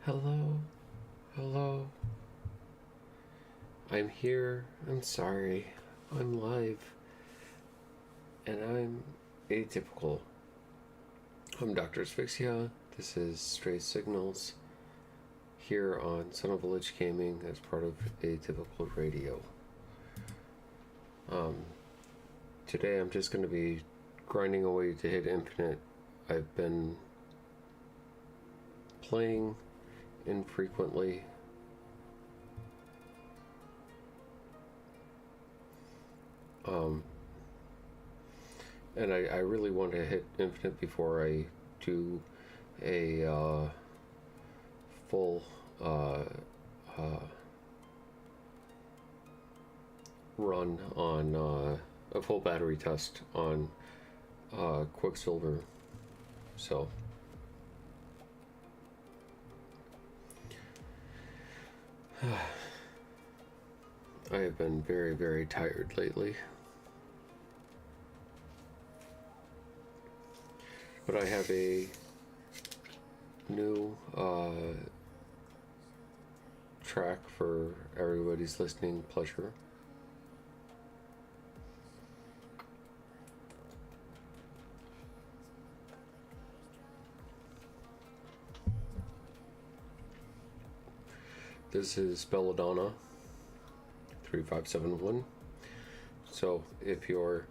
Hello, hello. I'm here. I'm sorry. I'm live. And I'm atypical. I'm Dr. Asphyxia. This is Stray Signals here on Son of Village Gaming as part of Atypical Radio. Today I'm just going to be grinding away to hit infinite. I've been playing infrequently. And I really want to hit infinite before I do a full run on a full battery test on Quicksilver. So I have been very, very tired lately. But I have a new track for everybody's listening pleasure. This is Belladonna 3571. So if you're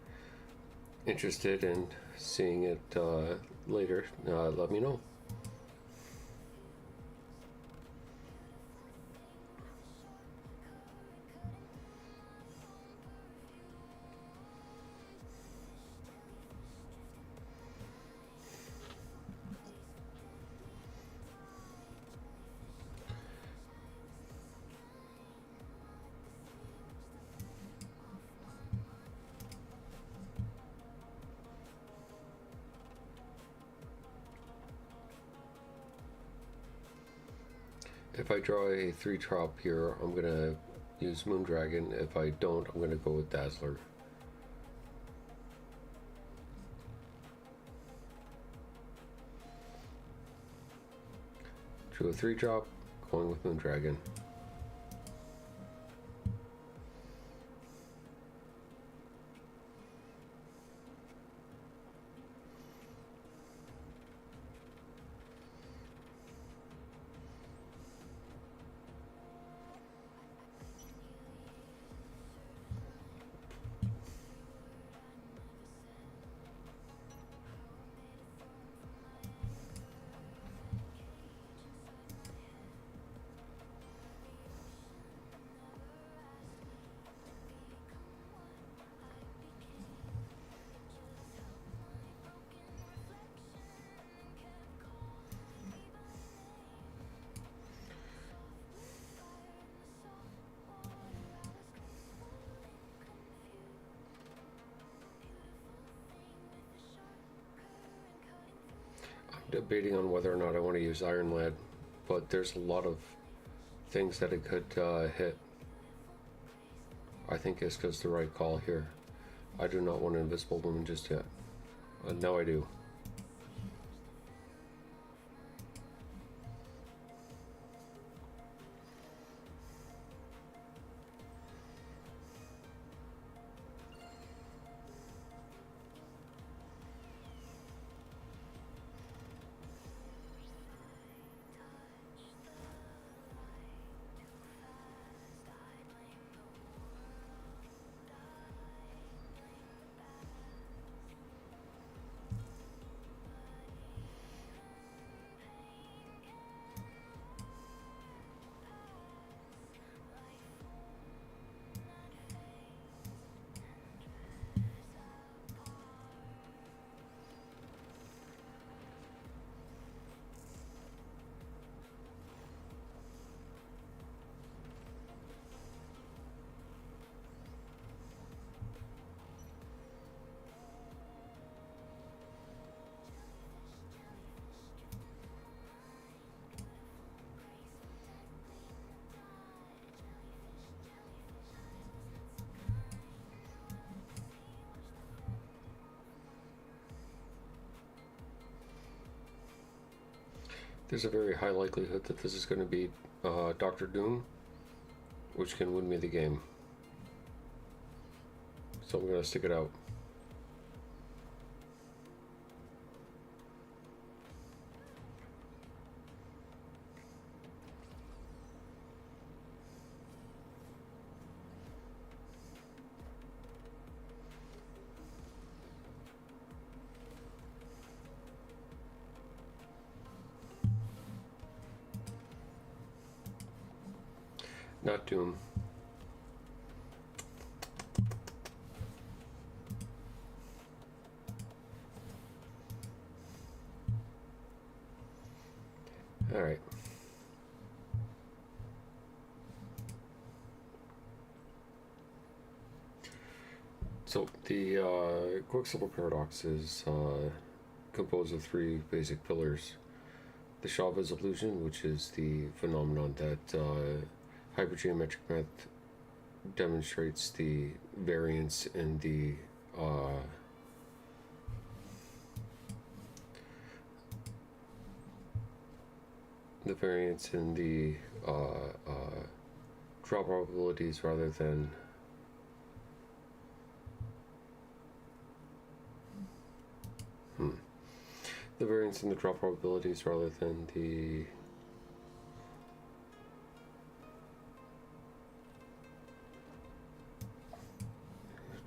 interested in seeing it later, let me know. If I draw a 3-drop here, I'm gonna use Moondragon. If I don't, I'm gonna go with Dazzler. Drew a 3-drop, going with Moondragon. Debating on whether or not I want to use Iron Lad, but there's a lot of things that it could hit. I think it's just the right call here. I do not want an Invisible Woman just yet. Now I do. There's a very high likelihood that this is going to be Doctor Doom, which can win me the game. So I'm going to stick it out. Not Doom. All right. So the Quicksilver Paradox is composed of three basic pillars. The Chavez illusion, which is the phenomenon that hypergeometric math demonstrates the variance in the draw probabilities rather than the variance in the draw probabilities rather than the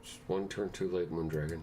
just one turn too late, Moondragon.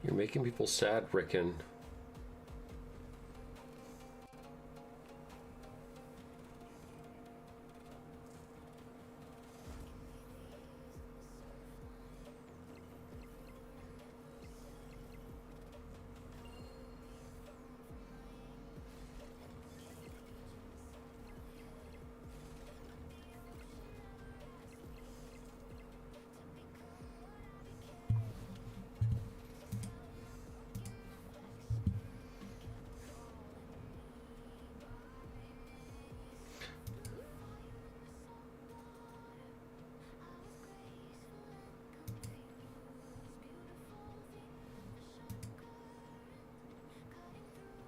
You're making people sad, Rickon.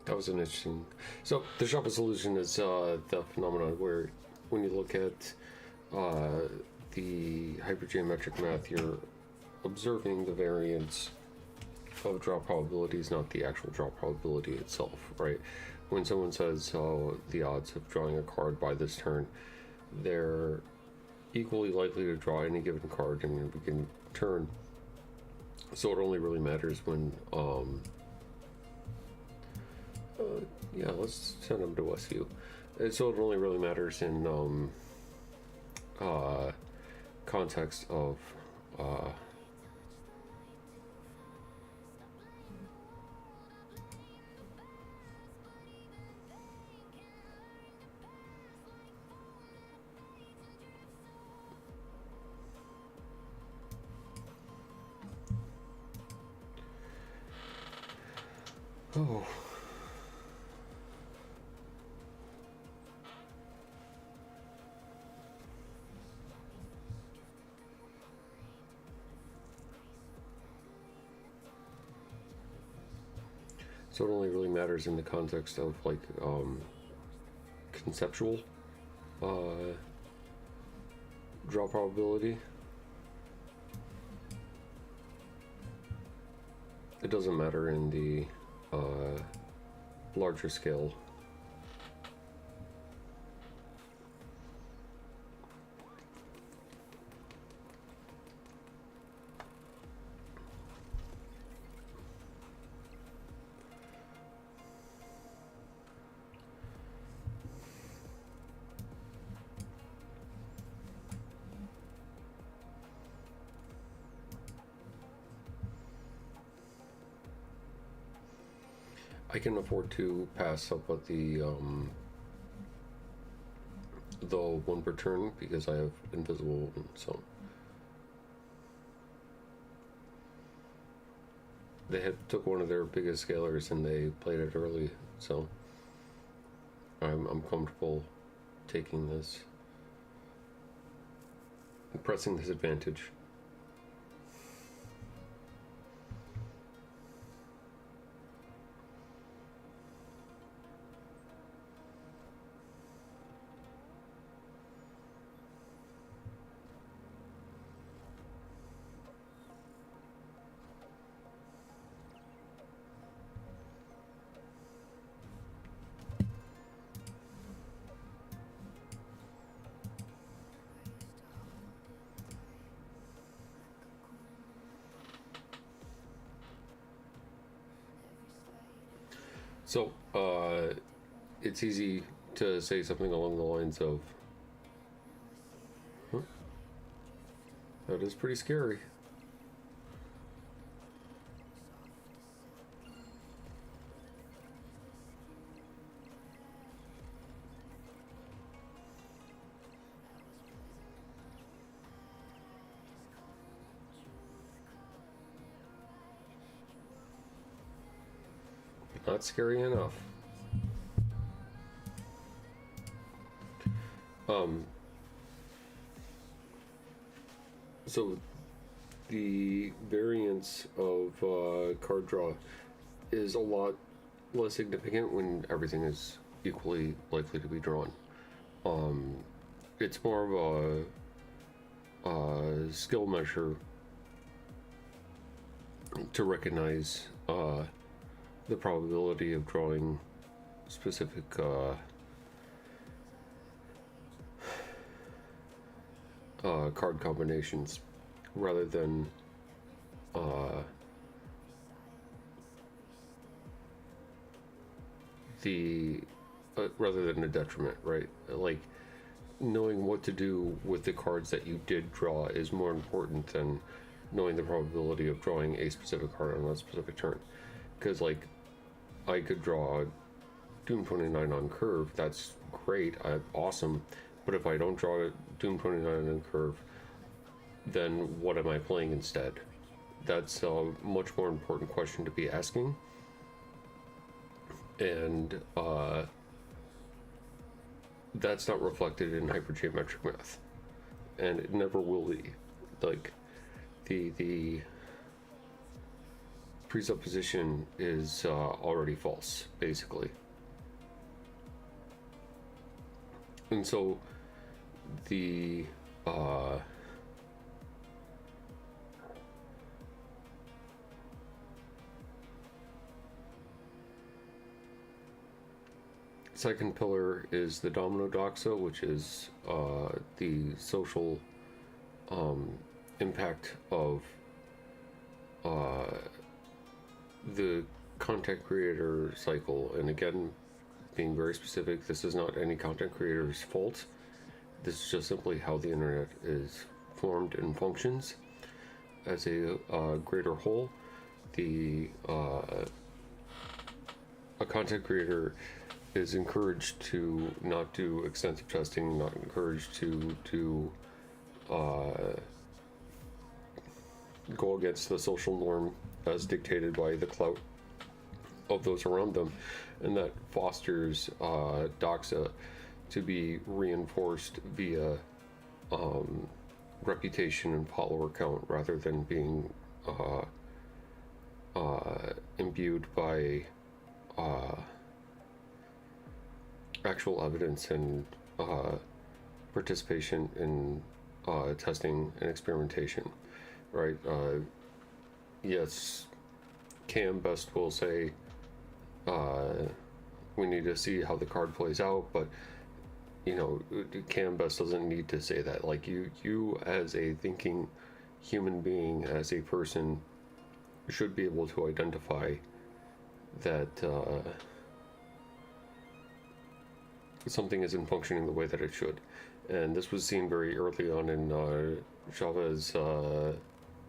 That was an interesting. So the Chavez illusion is the phenomenon where, when you look at the hypergeometric math, you're observing the variance of draw probabilities, not the actual draw probability itself, right? When someone says, "Oh, the odds of drawing a card by this turn," they're equally likely to draw any given card in a given turn. So it only really matters when yeah, let's send them to Westview. So it only really matters in context of Oh. So it only really matters in the context of like conceptual draw probability. It doesn't matter in the larger scale. I can afford to pass up at the 1 per turn because I have invisible, so they had took one of their biggest scalers and they played it early, so I'm comfortable taking this and pressing this advantage. So, it's easy to say something along the lines of, huh? That is pretty scary. Not scary enough. So the variance of card draw is a lot less significant when everything is equally likely to be drawn. It's more of a skill measure to recognize the probability of drawing specific card combinations rather than rather than a detriment, right? Like knowing what to do with the cards that you did draw is more important than knowing the probability of drawing a specific card on a specific turn. Because like I could draw Doom 29 on curve, that's great, awesome. But if I don't draw Doom 29 on curve, then what am I playing instead? That's a much more important question to be asking. And that's not reflected in hypergeometric math. And it never will be. Like, the presupposition is already false, basically. And so the second pillar is the domino doxa, which is the social impact of the content creator cycle. And again, being very specific, this is not any content creator's fault. This is just simply how the internet is formed and functions as a greater whole. A content creator is encouraged to not do extensive testing, not encouraged to go against the social norm as dictated by the clout of those around them, and that fosters doxa to be reinforced via reputation and follower count rather than being imbued by actual evidence and participation in testing and experimentation, right? Yes, Cam Best will say we need to see how the card plays out, but you know, Cam Best doesn't need to say that. Like, you as a thinking human being, as a person, should be able to identify that something isn't functioning the way that it should. And this was seen very early on in Chavez'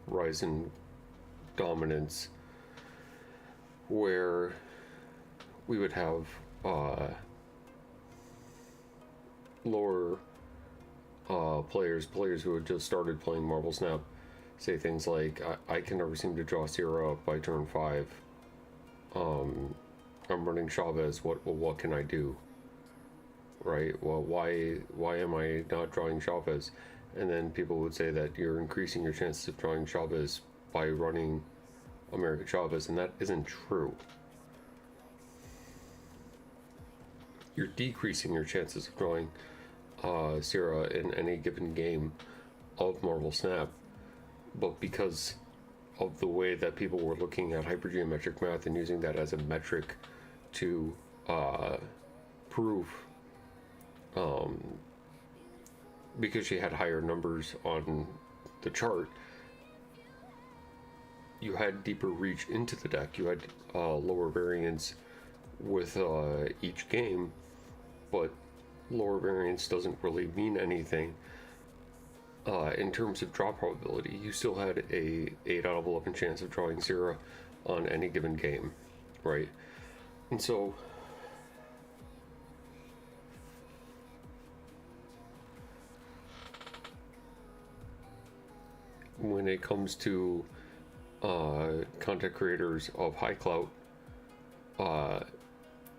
rise in dominance, where we would have lower players who had just started playing Marvel Snap, say things like, I can never seem to draw Sierra up by turn 5. I'm running Chavez, what can I do? Right? Well, why am I not drawing Chavez? And then people would say that you're increasing your chances of drawing Chavez by running American Chavez, and that isn't true. You're decreasing your chances of drawing Sierra in any given game of Marvel Snap, but because of the way that people were looking at hypergeometric math and using that as a metric to prove, because she had higher numbers on the chart, you had deeper reach into the deck, you had lower variance with each game, but lower variance doesn't really mean anything in terms of draw probability. You still had a 8 out of 11 chance of drawing Sierra on any given game, right? And so when it comes to content creators of high clout,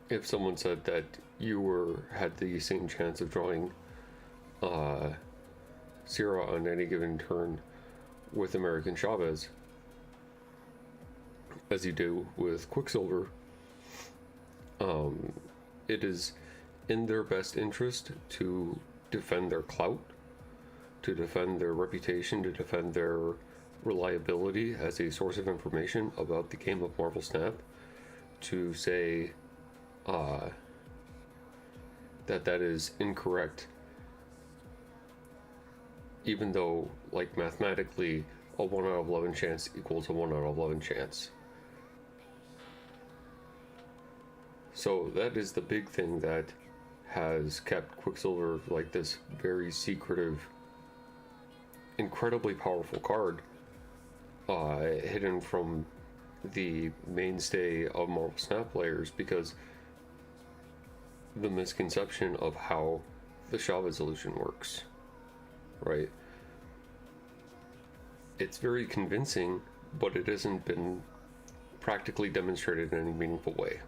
if someone said that you had the same chance of drawing Sierra on any given turn with American Chavez as you do with Quicksilver, it is in their best interest to defend their clout, to defend their reputation, to defend their reliability as a source of information about the game of Marvel Snap, to say that is incorrect, even though, like, mathematically a 1 out of 11 chance equals a 1 out of 11 chance. So that is the big thing that has kept Quicksilver like this very secretive, incredibly powerful card, hidden from the mainstay of Marvel Snap players, because the misconception of how the Chavez illusion works, right? It's very convincing, but it hasn't been practically demonstrated in any meaningful way.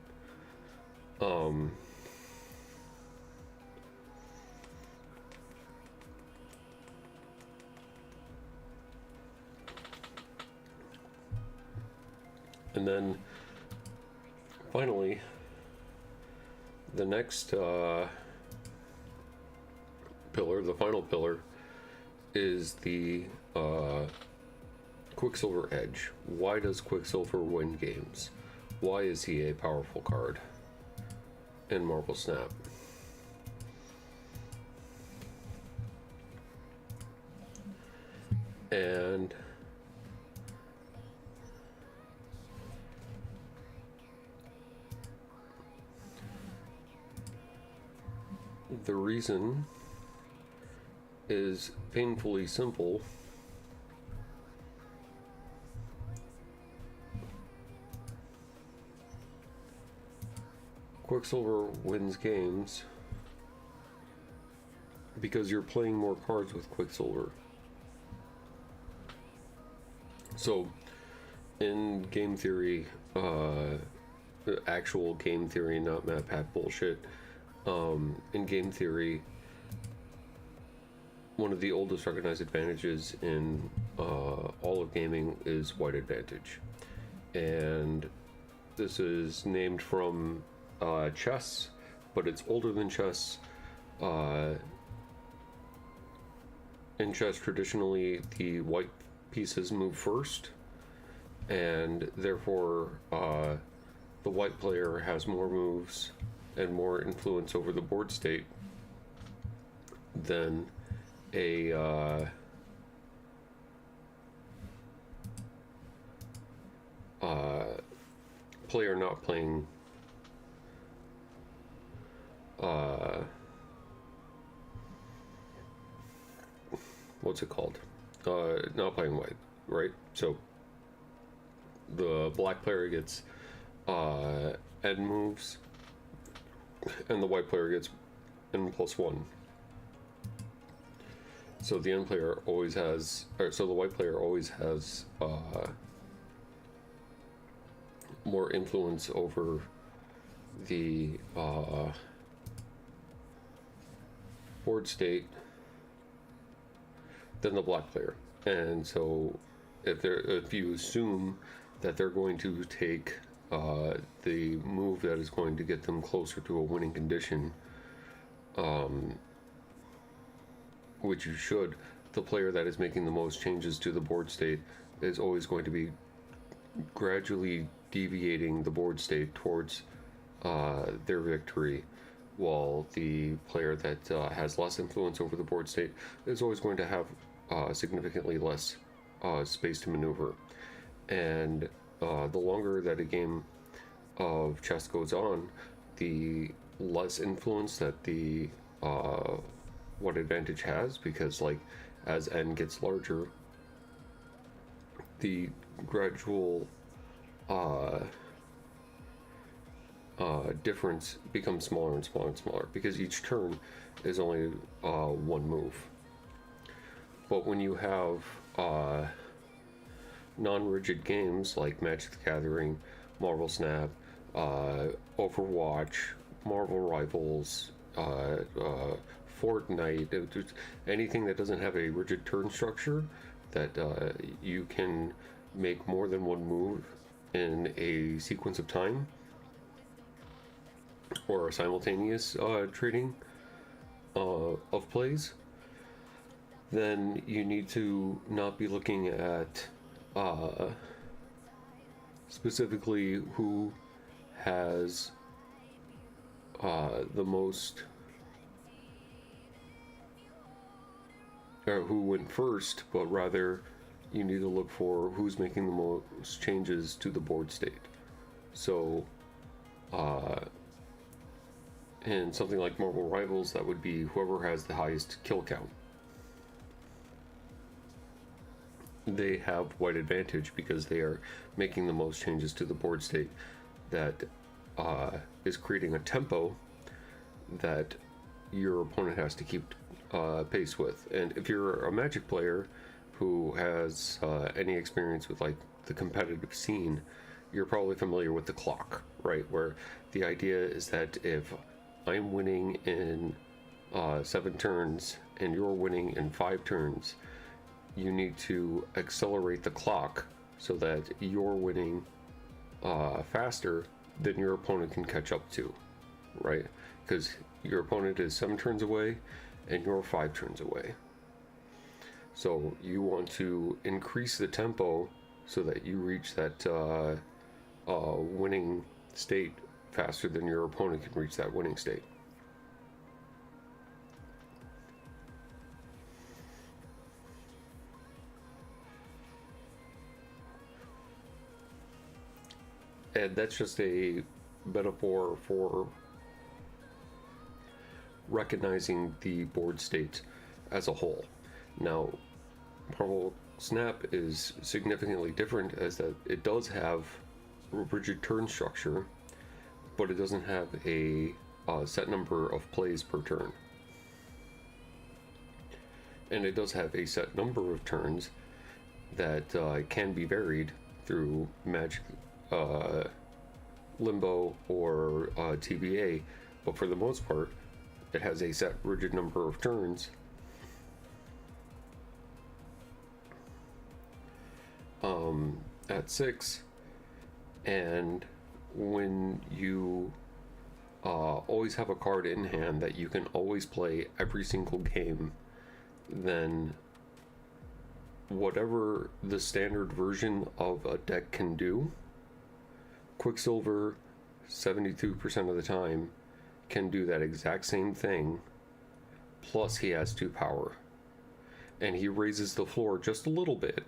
And then finally, the next pillar, the final pillar, is the Quicksilver Edge. Why does Quicksilver win games? Why is he a powerful card in Marvel Snap? And the reason is painfully simple. Quicksilver wins games because you're playing more cards with Quicksilver. So, in game theory, actual game theory, not map hack bullshit. In game theory, one of the oldest recognized advantages in all of gaming is white advantage. And this is named from chess, but it's older than chess. In chess, traditionally, the white pieces move first, and therefore the white player has more moves and more influence over the board state than a player not playing what's it called? Not playing white, right? So the black player gets end moves, and the white player gets n+1. So the end player always has, so the white player always has more influence over the board state than the black player. And so if you assume that they're going to take the move that is going to get them closer to a winning condition, which you should, the player that is making the most changes to the board state is always going to be gradually deviating the board state towards their victory, while the player that has less influence over the board state is always going to have significantly less space to maneuver. And the longer that a game of chess goes on, the less influence that the what advantage has, because like as n gets larger, the gradual difference becomes smaller and smaller and smaller, because each turn is only one move. But when you have non-rigid games like Magic the Gathering, Marvel Snap, Overwatch, Marvel Rivals, Fortnite, anything that doesn't have a rigid turn structure, that you can make more than one move in a sequence of time, or a simultaneous trading of plays, then you need to not be looking at specifically who has the most, or who went first, but rather you need to look for who's making the most changes to the board state. So in something like Marvel Rivals, that would be whoever has the highest kill count. They have white advantage because they are making the most changes to the board state that is creating a tempo that your opponent has to keep pace with. And if you're a Magic player who has any experience with like the competitive scene, you're probably familiar with the clock, right? Where the idea is that if I'm winning in 7 turns and you're winning in 5 turns, you need to accelerate the clock so that you're winning faster than your opponent can catch up to, right? Because your opponent is 7 turns away and you're 5 turns away. So you want to increase the tempo so that you reach that winning state faster than your opponent can reach that winning state. And that's just a metaphor for recognizing the board state as a whole. Now, Marvel Snap is significantly different, as that it does have a rigid turn structure, but it doesn't have a set number of plays per turn. And it does have a set number of turns that can be varied through Magic limbo or TBA, but for the most part, it has a set rigid number of turns. At 6, and when you always have a card in hand that you can always play every single game, then whatever the standard version of a deck can do, Quicksilver 72% of the time can do that exact same thing, plus he has 2 power. And he raises the floor just a little bit.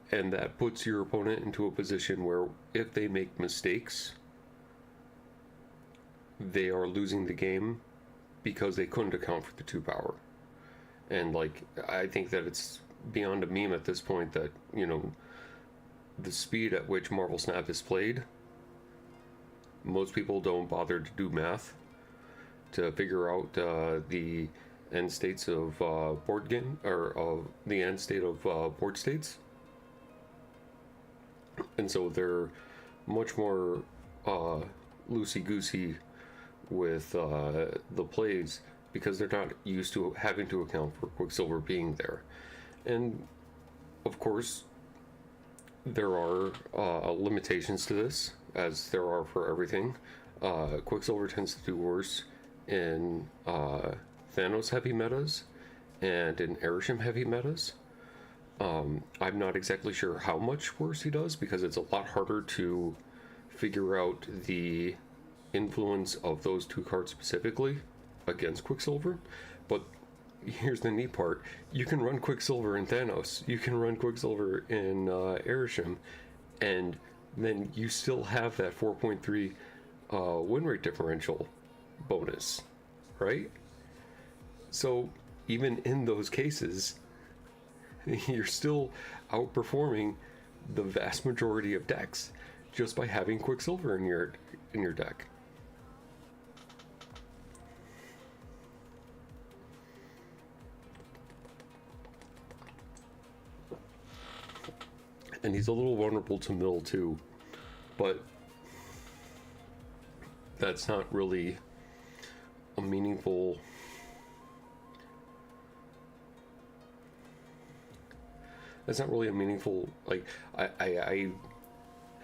And that puts your opponent into a position where if they make mistakes, they are losing the game because they couldn't account for the 2 power. And like, I think that it's beyond a meme at this point that, you know, the speed at which Marvel Snap is played, most people don't bother to do math to figure out the end states of board game, or the end state of board states. And so they're much more loosey-goosey with the plays because they're not used to having to account for Quicksilver being there. And of course, there are limitations to this, as there are for everything. Quicksilver tends to do worse in Thanos heavy metas and in Arishem heavy metas. I'm not exactly sure how much worse he does, because it's a lot harder to figure out the influence of those 2 cards specifically against Quicksilver. But here's the neat part: you can run Quicksilver in Thanos, you can run Quicksilver in Arishem, and then you still have that 4.3 win rate differential bonus, right? So even in those cases, you're still outperforming the vast majority of decks just by having Quicksilver in your deck. And he's a little vulnerable to mill too, but that's not really a meaningful like, I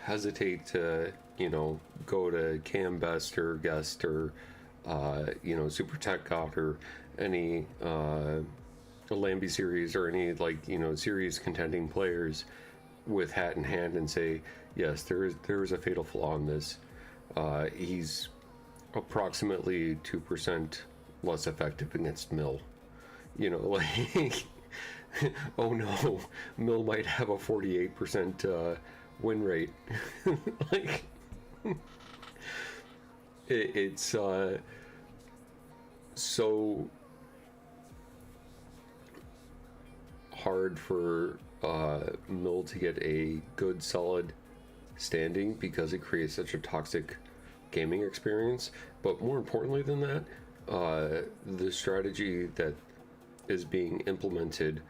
hesitate to, you know, go to Cam Best or Guest or you know, Super Tech God or any Lambie series or any, like, you know, series contending players with hat in hand and say, yes, there is a fatal flaw in this. He's approximately 2% less effective against Mill. You know, like, oh no, Mill might have a 48% win rate. Like, it's so hard for Mill to get a good solid standing because it creates such a toxic gaming experience. But more importantly than that, the strategy that is being implemented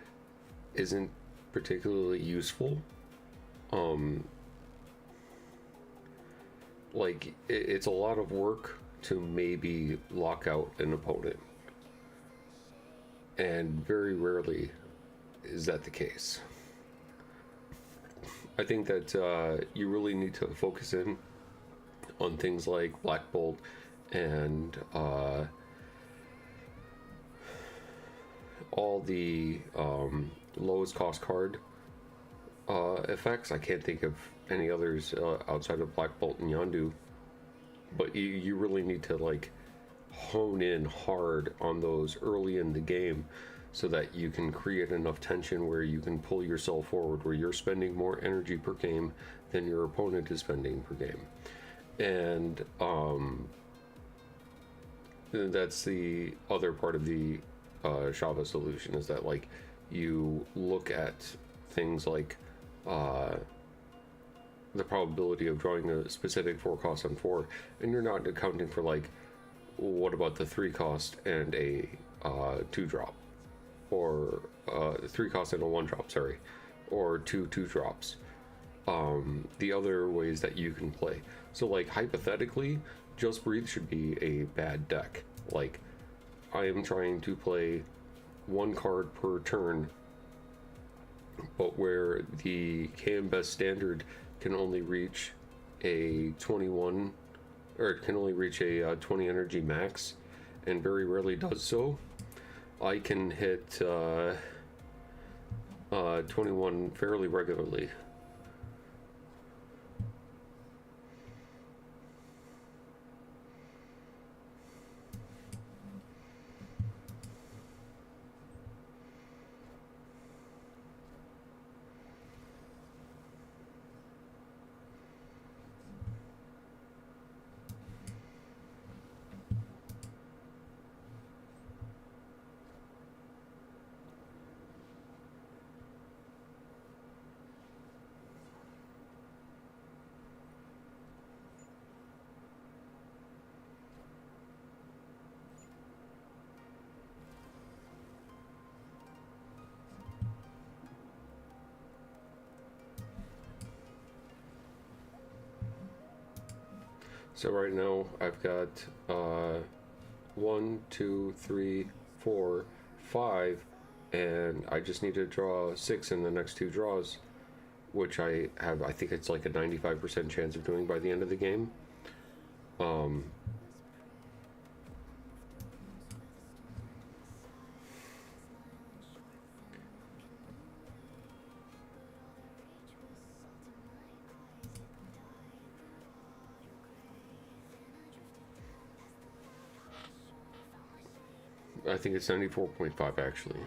isn't particularly useful. Like, it's a lot of work to maybe lock out an opponent, and very rarely is that the case. I think that you really need to focus in on things like Black Bolt and all the lowest cost card effects. I can't think of any others outside of Black Bolt and Yondu, but you really need to, like, hone in hard on those early in the game so that you can create enough tension where you can pull yourself forward, where you're spending more energy per game than your opponent is spending per game. And that's the other part of the Shava solution, is that, like, you look at things like the probability of drawing a specific 4 cost on 4, and you're not accounting for, like, what about the 3 cost and a 2 drop, or 3 cost and a 1 drop, sorry, or 2 2 drops. the other ways that you can play. So like hypothetically, Just Breathe should be a bad deck. Like I am trying to play one card per turn, but where the KM Best Standard can only reach a 21, or it can only reach a 20 energy max, and very rarely does so, I can hit 21 fairly regularly. So right now I've got 1, 2, 3, 4, 5, and I just need to draw 6 in the next 2 draws, which I think it's like a 95% chance of doing by the end of the game. I think it's 94.5 actually,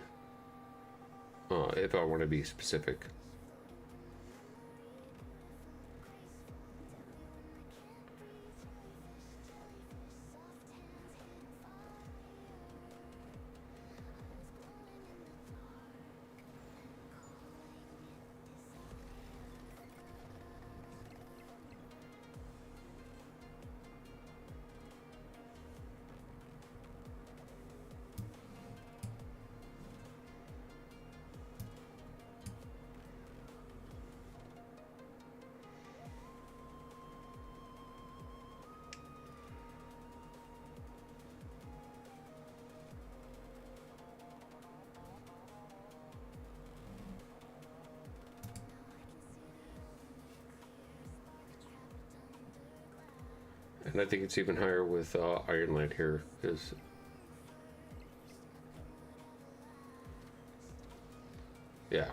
if I want to be specific. And I think it's even higher with Ironland here, because yeah.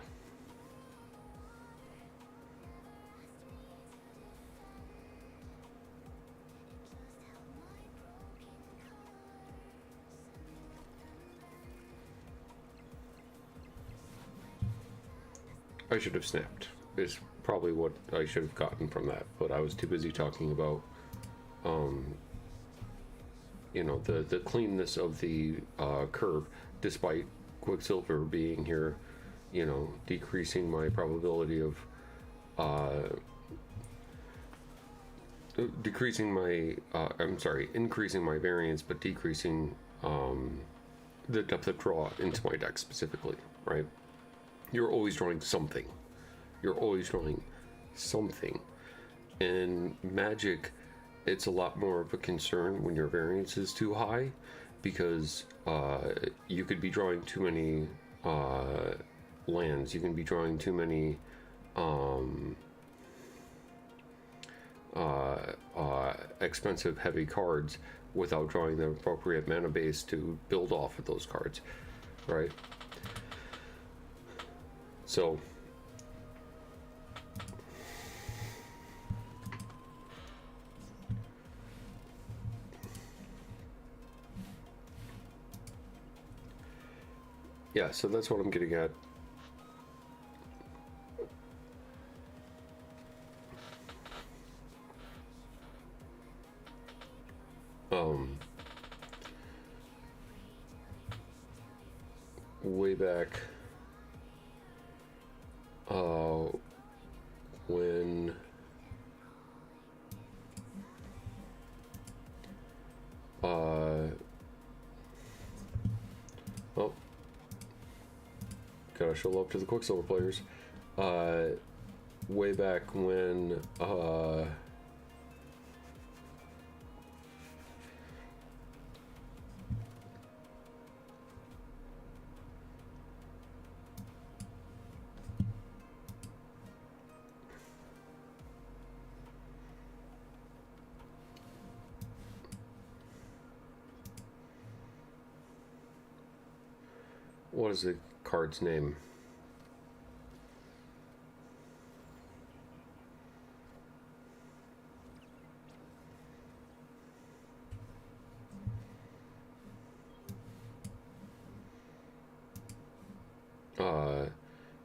I should have snapped, is probably what I should have gotten from that, but I was too busy talking about you know, the cleanness of the curve, despite Quicksilver being here, you know, decreasing my probability of increasing my variance, but decreasing the depth of draw into my deck specifically, right? You're always drawing something. You're always drawing something. In Magic, it's a lot more of a concern when your variance is too high, because you could be drawing too many lands. You can be drawing too many expensive, heavy cards without drawing the appropriate mana base to build off of those cards, right? So yeah, so that's what I'm getting at. Way back when gotta show love to the Quicksilver players. way back when what is the card's name?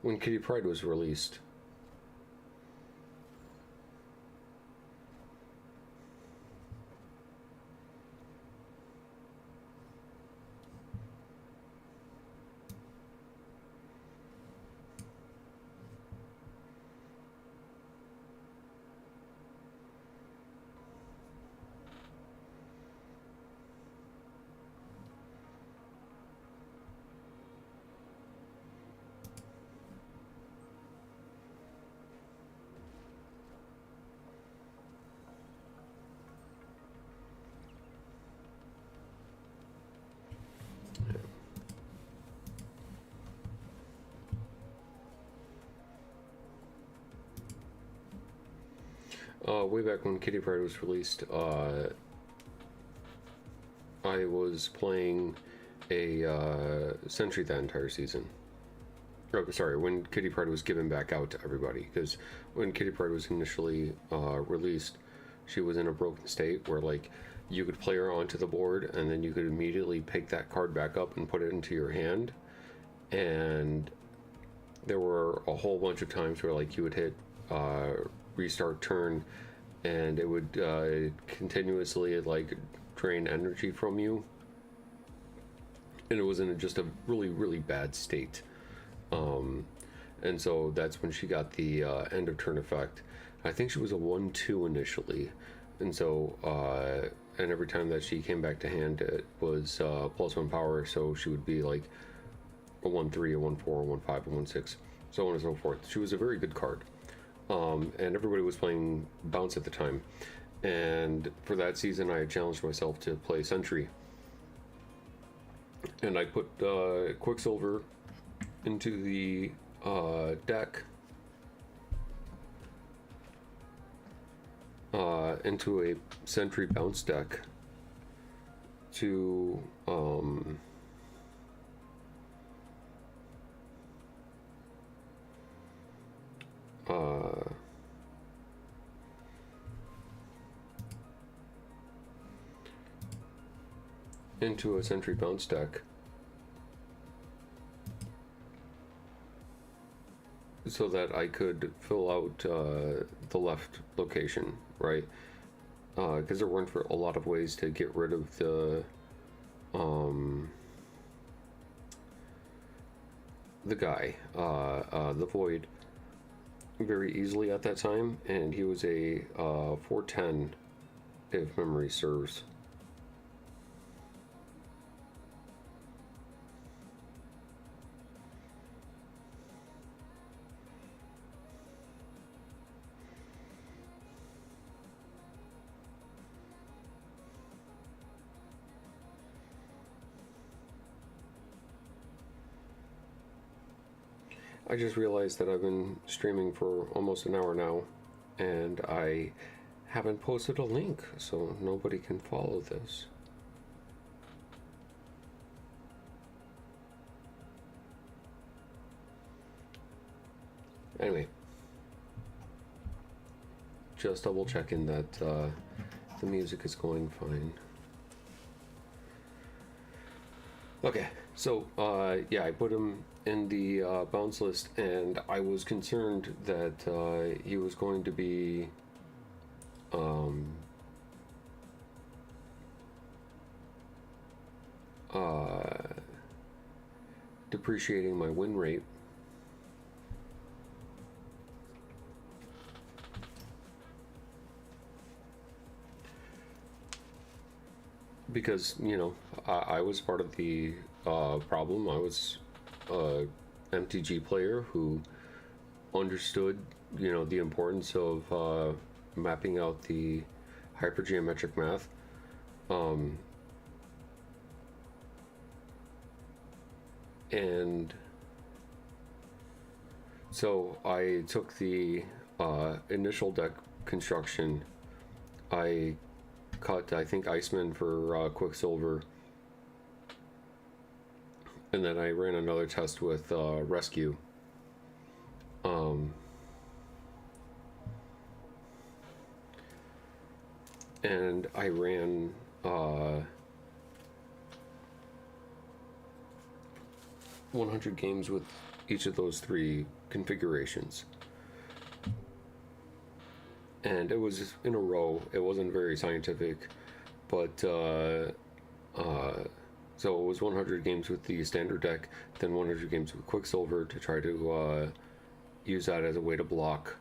When Kitty Pryde was released. Way back when Kitty Pryde was released, I was playing a Sentry that entire season. Oh, sorry, when Kitty Pryde was given back out to everybody, because when Kitty Pryde was initially released, she was in a broken state where, like, you could play her onto the board and then you could immediately pick that card back up and put it into your hand. And there were a whole bunch of times where, like, you would hit restart turn and it would continuously, like, drain energy from you, and it was in just a really, really bad state. And so that's when she got the end of turn effect. I think she was a 1/2 initially, and so and every time that she came back to hand, it was +1 power, so she would be like a 1/3, a 1/4, a 1/5, a 1/6, so on and so forth. She was a very good card. And everybody was playing Bounce at the time. And for that season, I had challenged myself to play Sentry. And I put Quicksilver into the deck, into a Sentry Bounce deck to into a Sentry Bounce deck so that I could fill out the left location, right? Because there weren't a lot of ways to get rid of the guy, the Void, very easily at that time, and he was a 4/10 if memory serves. I just realized that I've been streaming for almost an hour now, and I haven't posted a link, so nobody can follow this. Anyway, just double checking that the music is going fine. Okay, so yeah, I put him in the bounce list, and I was concerned that he was going to be depreciating my win rate. Because, you know, I was part of the problem. I was a MTG player who understood the importance of mapping out the hypergeometric math. And so I took the initial deck construction. I cut, I think, Iceman for Quicksilver. And then I ran another test with Rescue. And I ran 100 games with each of those three configurations. And it was in a row. It wasn't very scientific, but so it was 100 games with the standard deck, then 100 games with Quicksilver to try to use that as a way to block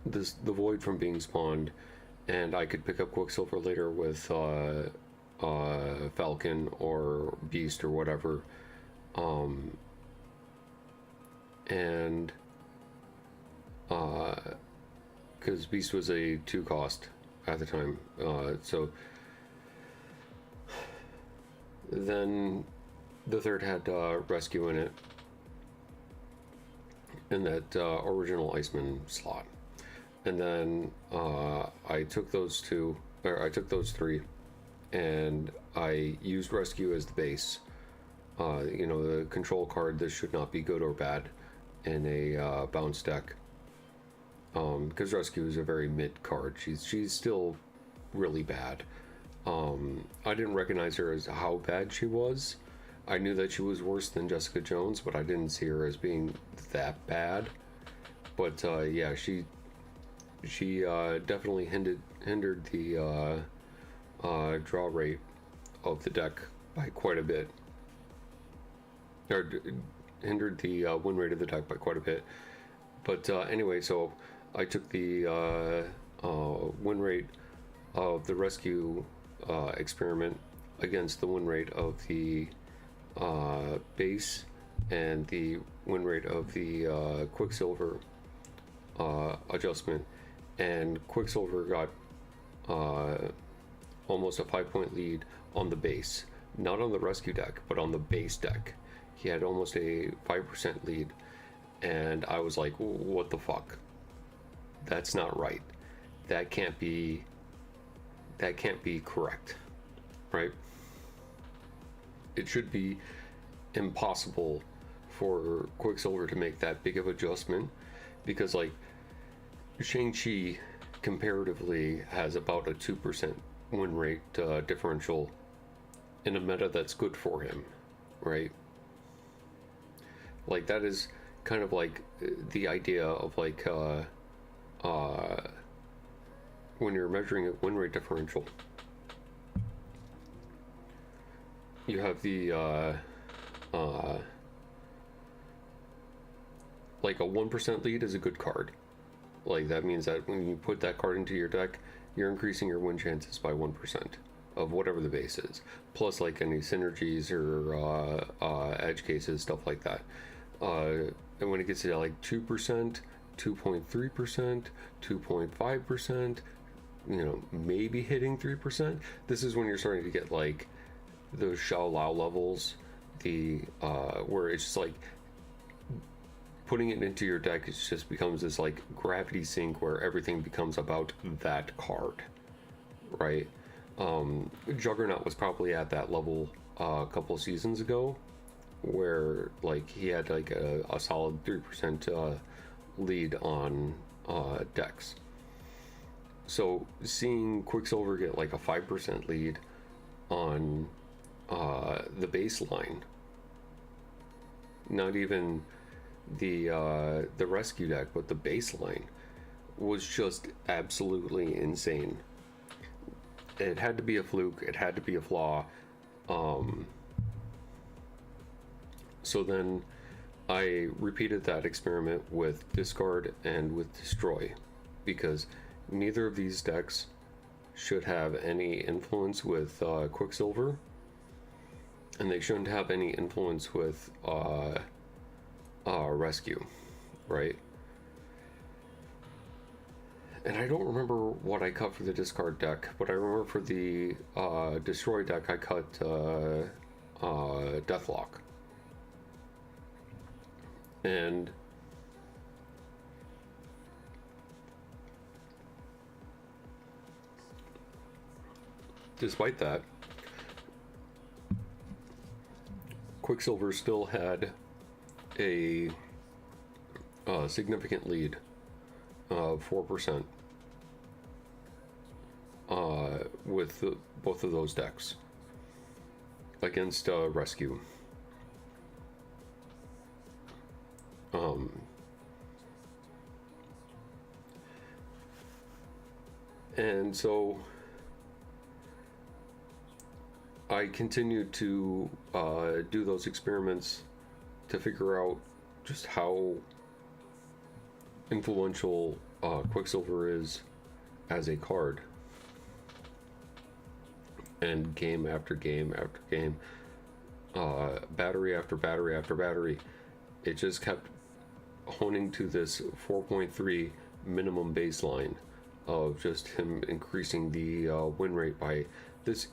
the void from being spawned, and I could pick up Quicksilver later with Falcon or Beast or whatever, and because Beast was a 2 cost at the time, so then the third had Rescue in it, in that original Iceman slot. And then I took those three, and I used Rescue as the base. The control card, this should not be good or bad in a bounce deck, because Rescue is a very mid card. She's still really bad. I didn't recognize her as how bad she was. I knew that she was worse than Jessica Jones, but I didn't see her as being that bad. But yeah, she definitely hindered the draw rate of the deck by quite a bit, or hindered the win rate of the deck by quite a bit. But anyway, so I took the win rate of the Rescue experiment against the win rate of the base and the win rate of the Quicksilver adjustment, and Quicksilver got almost a 5-point lead on the base, not on the Rescue deck, but on the base deck. He had almost a 5% lead, and I was like, what the fuck? That's not right. That can't be correct, right? It should be impossible for Quicksilver to make that big of adjustment, because like Shang-Chi comparatively has about a 2% win rate differential in a meta that's good for him, right? Like that is kind of like the idea of like when you're measuring a win rate differential, you have the like a 1% lead is a good card. Like that means that when you put that card into your deck, you're increasing your win chances by 1% of whatever the base is, plus like any synergies or edge cases, stuff like that. And when it gets to like 2%, 2.3%, 2.5%, maybe hitting 3%, this is when you're starting to get like those Xiao Lao levels, the where it's just like putting it into your deck, it just becomes this like gravity sink where everything becomes about that card, right? Juggernaut was probably at that level a couple seasons ago, where like he had like a solid 3% lead on decks. So seeing Quicksilver get like a 5% lead on the baseline, not even the Rescue deck, but the baseline, was just absolutely insane. It had to be a fluke, it had to be a flaw. So then I repeated that experiment with Discard and with Destroy, because neither of these decks should have any influence with Quicksilver, and they shouldn't have any influence with Rescue. right? And I don't remember what I cut for the discard deck, but I remember for the destroy deck I cut Deathlock. And despite that, Quicksilver still had a significant lead of 4% with both of those decks against Rescue. And so I continued to do those experiments to figure out just how influential Quicksilver is as a card. And game after game after game, battery after battery after battery, it just kept honing to this 4.3 minimum baseline of just him increasing the win rate by this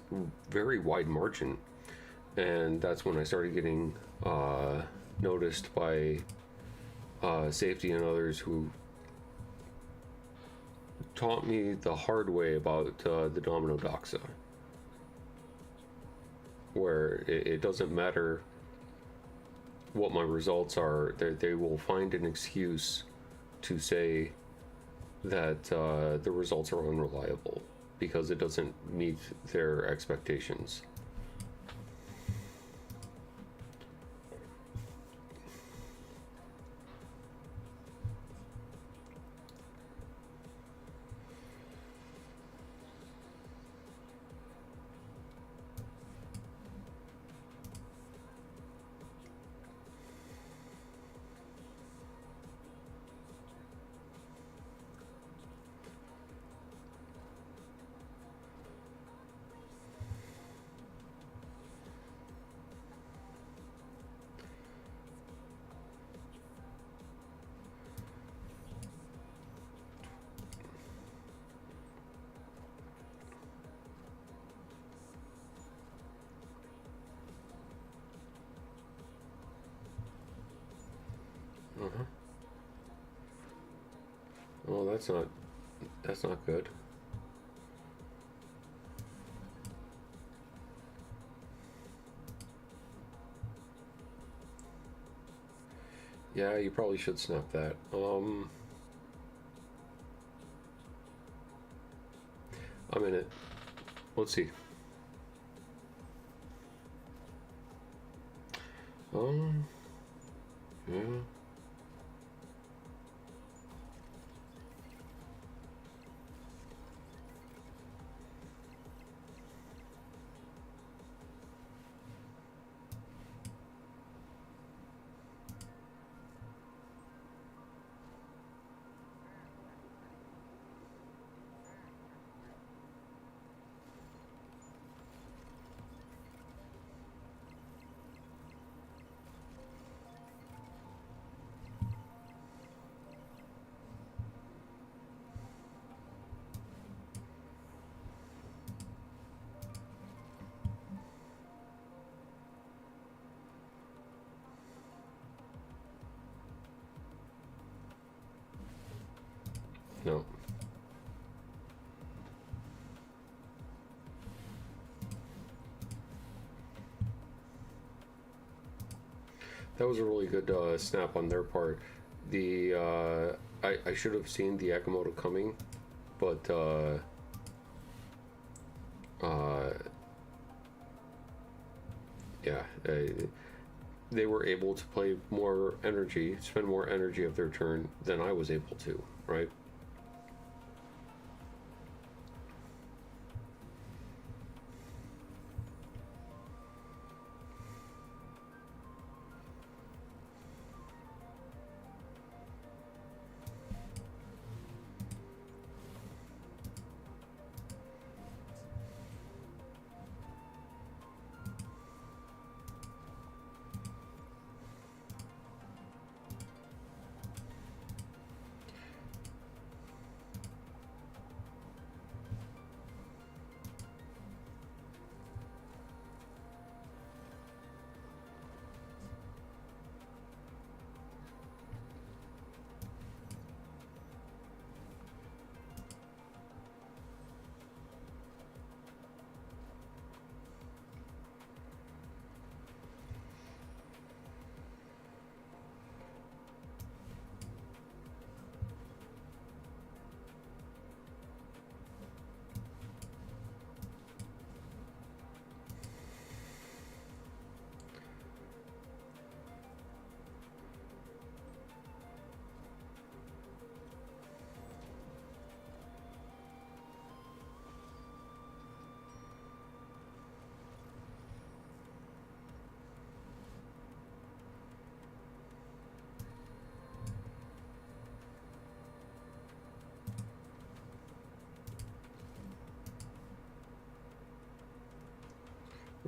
very wide margin. And that's when I started getting noticed by Safety and others who taught me the hard way about the Domino Doxa, where it doesn't matter what my results are, they will find an excuse to say that the results are unreliable because it doesn't meet their expectations. Uh-huh. Well, that's not good. Yeah, you probably should snap that. I'm in it. Let's see. Yeah. No. That was a really good snap on their part. The I should have seen the Akamoto coming, but yeah, they were able to play more energy, spend more energy of their turn than I was able to, right?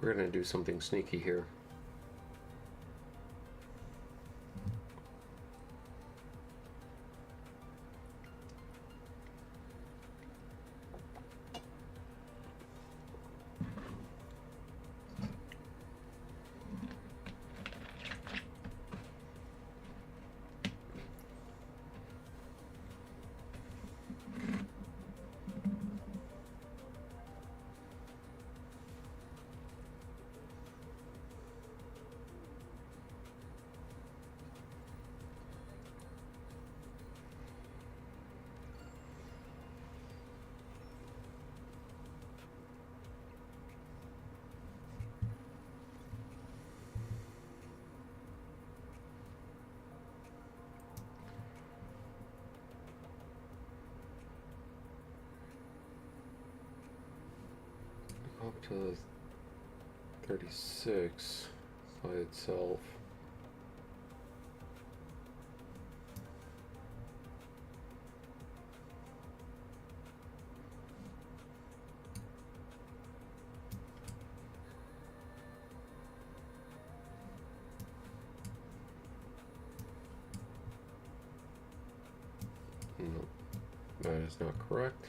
We're gonna do something sneaky here. Up to 36 by itself. No, that is not correct.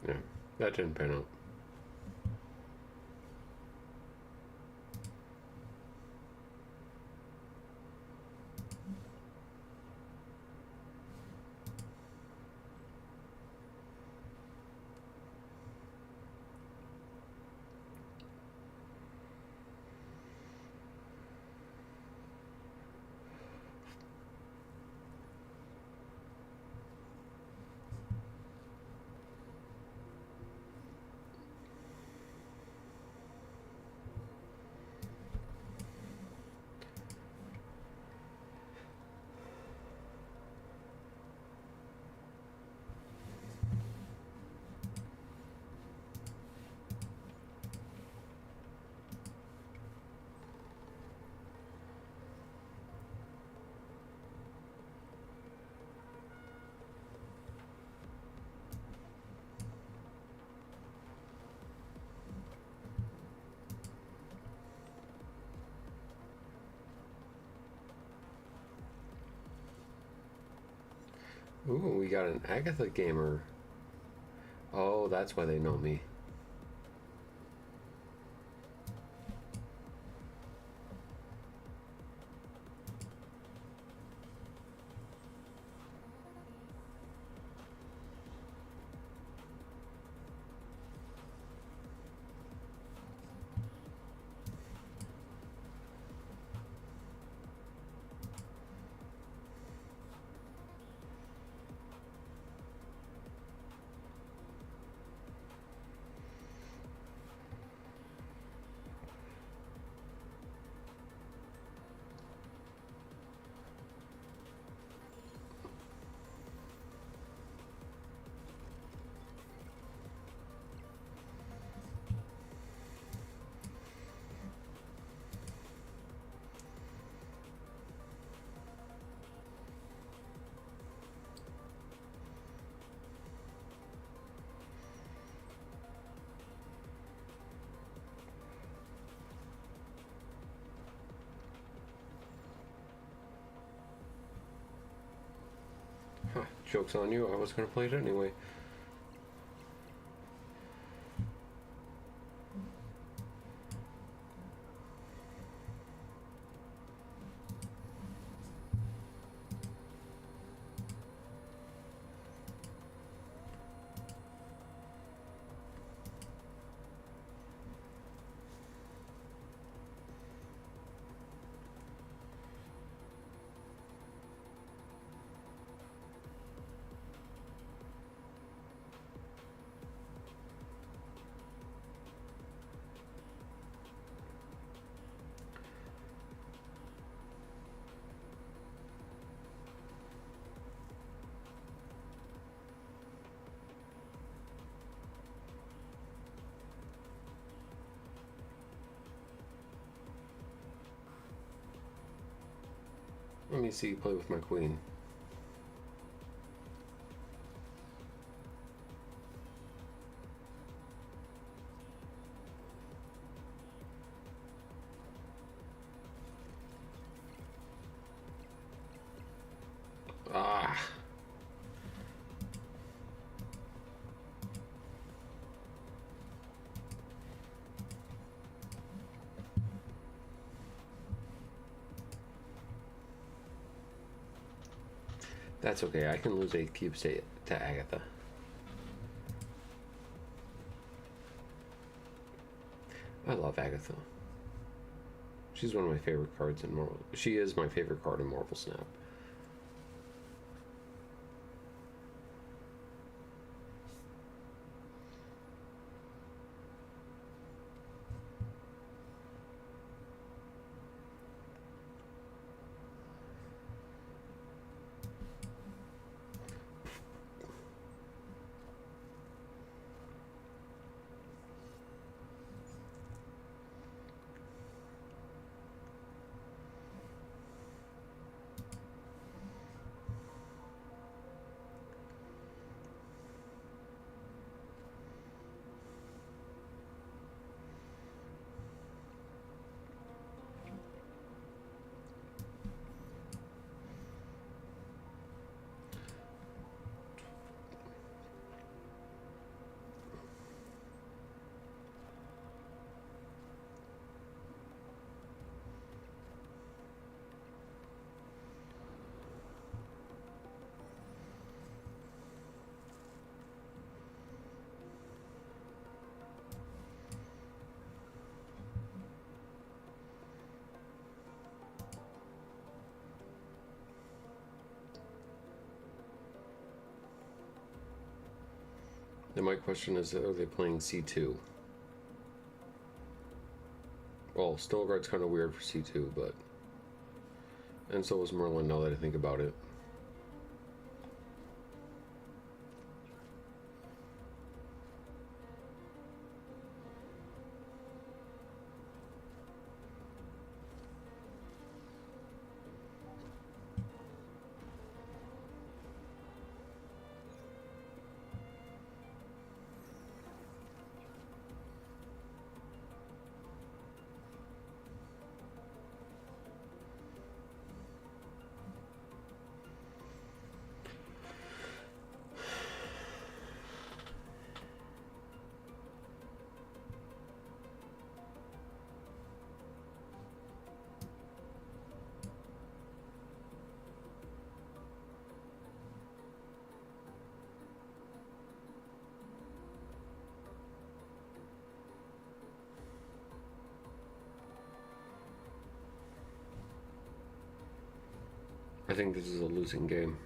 Yeah, that didn't pan out. Ooh, we got an Agatha gamer. Oh, that's why they know me. Huh, joke's on you, I was gonna play it anyway. Let me see you play with my queen. Ah. That's okay, I can lose 8 cubes to Agatha. I love Agatha. She's one of my favorite cards in Marvel. She is my favorite card in Marvel Snap. Then my question is, are they playing C2? Well, Stilgard's kind of weird for C2, but... And so was Merlin, now that I think about it. I think this is a losing game.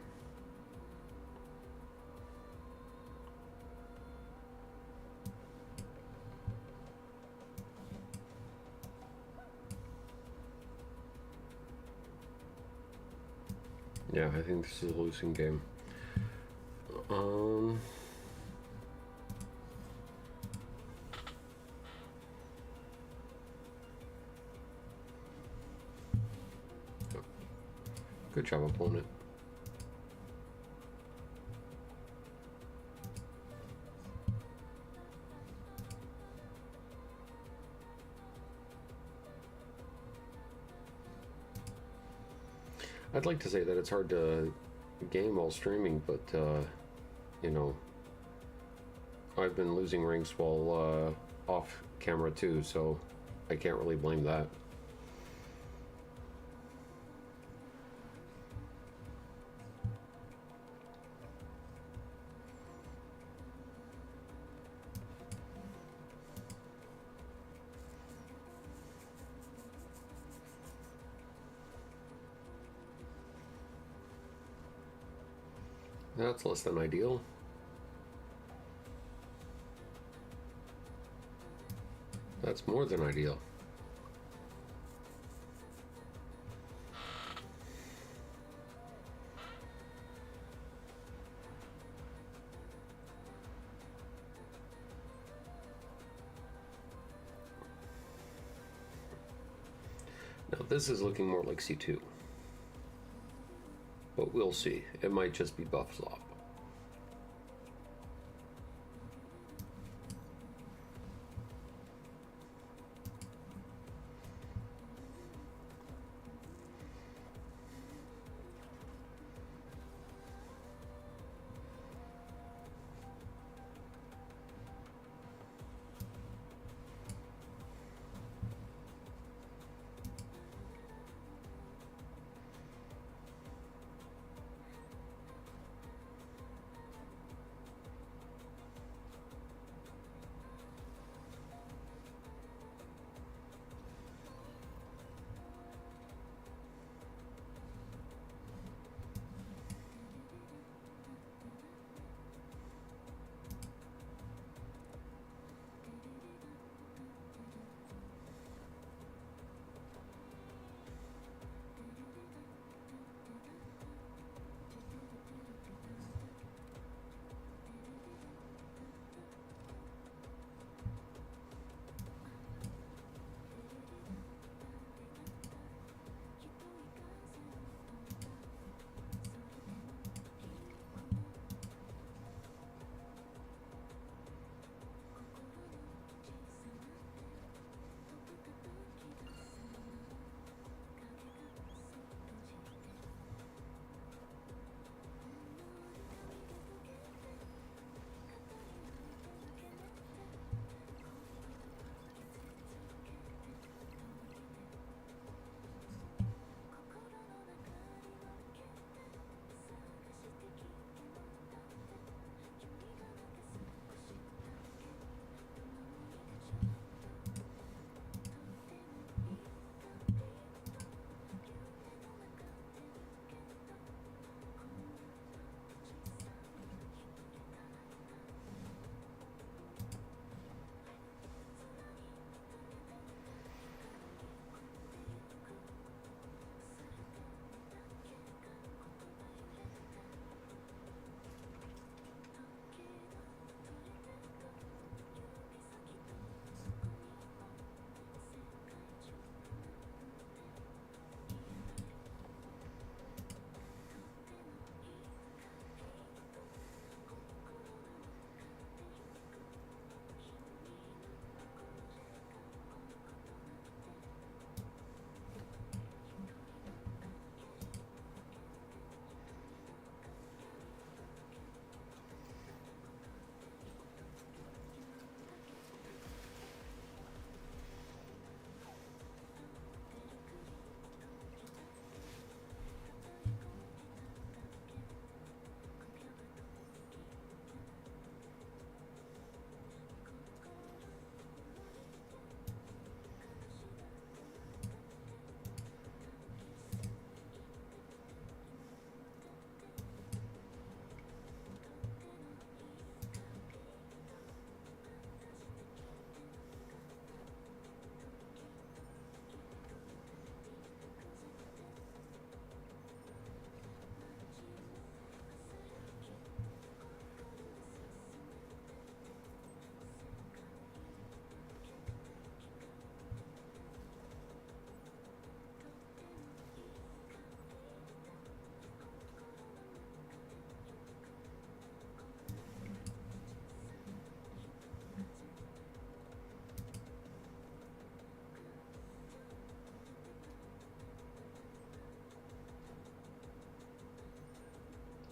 Yeah, I think this is a losing game. Good job, opponent. I'd like to say that it's hard to game while streaming, but, you know, I've been losing ranks while off camera too, so I can't really blame that. That's less than ideal. That's more than ideal. Now this is looking more like C2. we'll see. It might just be buff slop.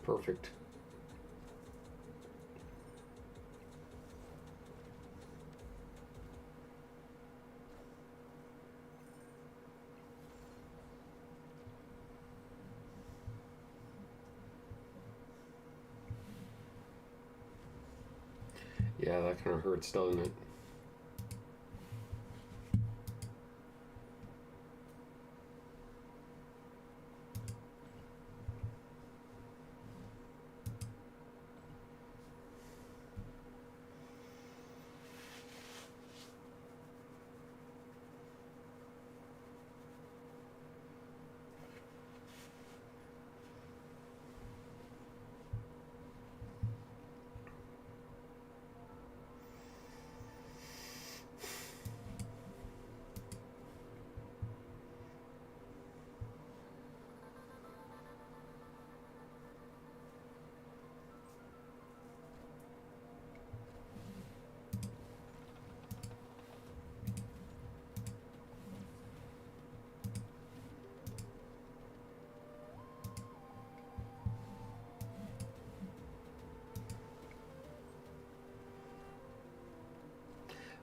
Perfect. Yeah, that kind of hurts, doesn't it?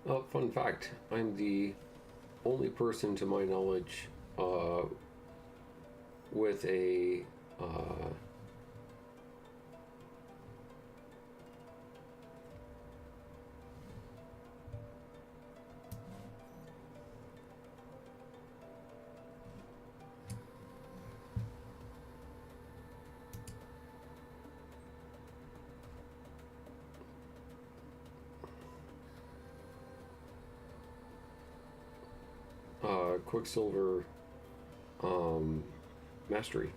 Fun fact, I'm the only person to my knowledge with a Quicksilver mastery.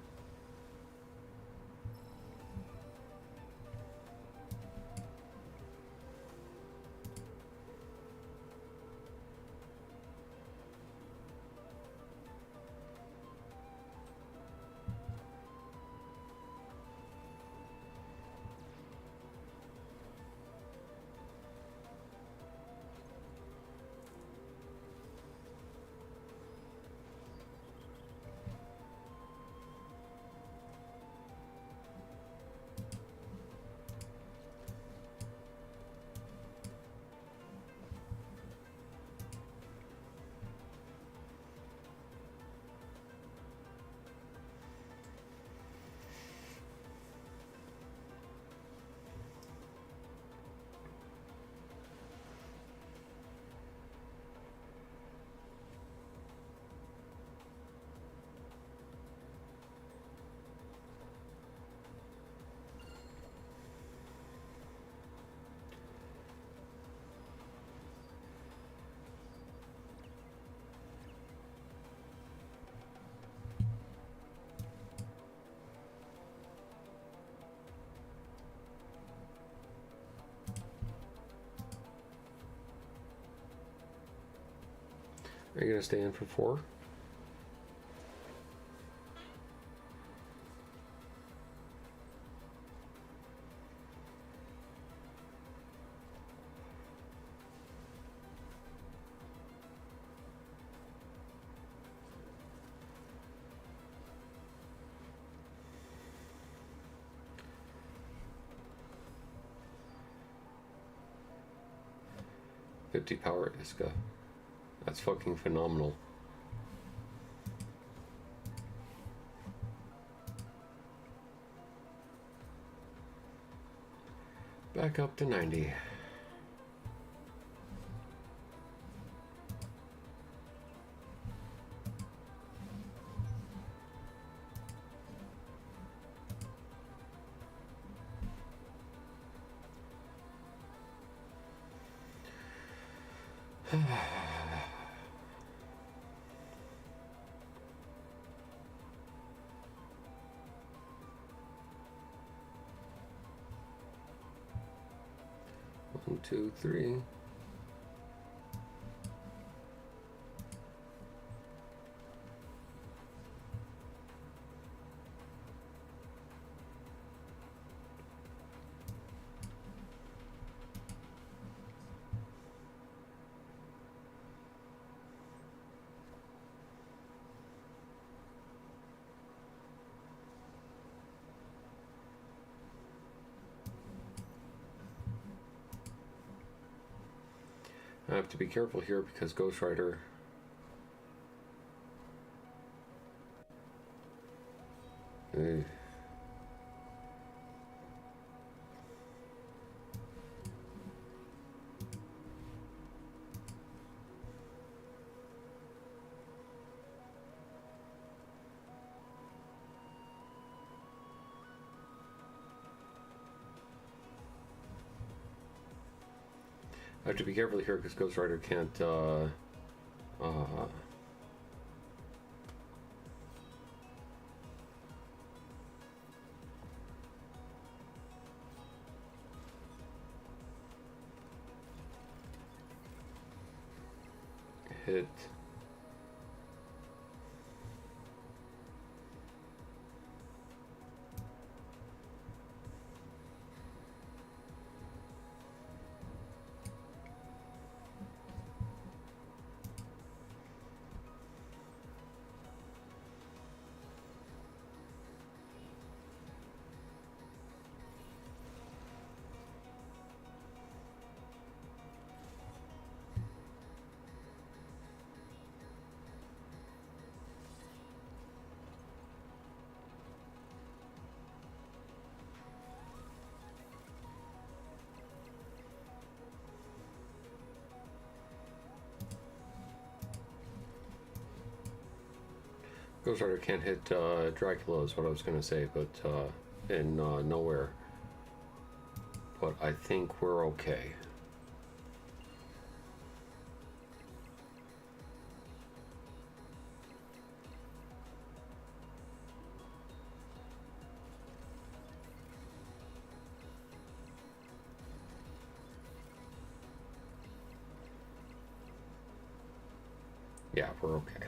Are you going to stay in for 4? $50 power Iska. That's fucking phenomenal. Back up to 90. One, two, three. I have to be careful here because Ghost Rider I have to be careful here because Ghost Rider can't hit. Ghost Rider can't hit Dracula is what I was going to say, but in Nowhere. But I think we're okay. Yeah, we're okay.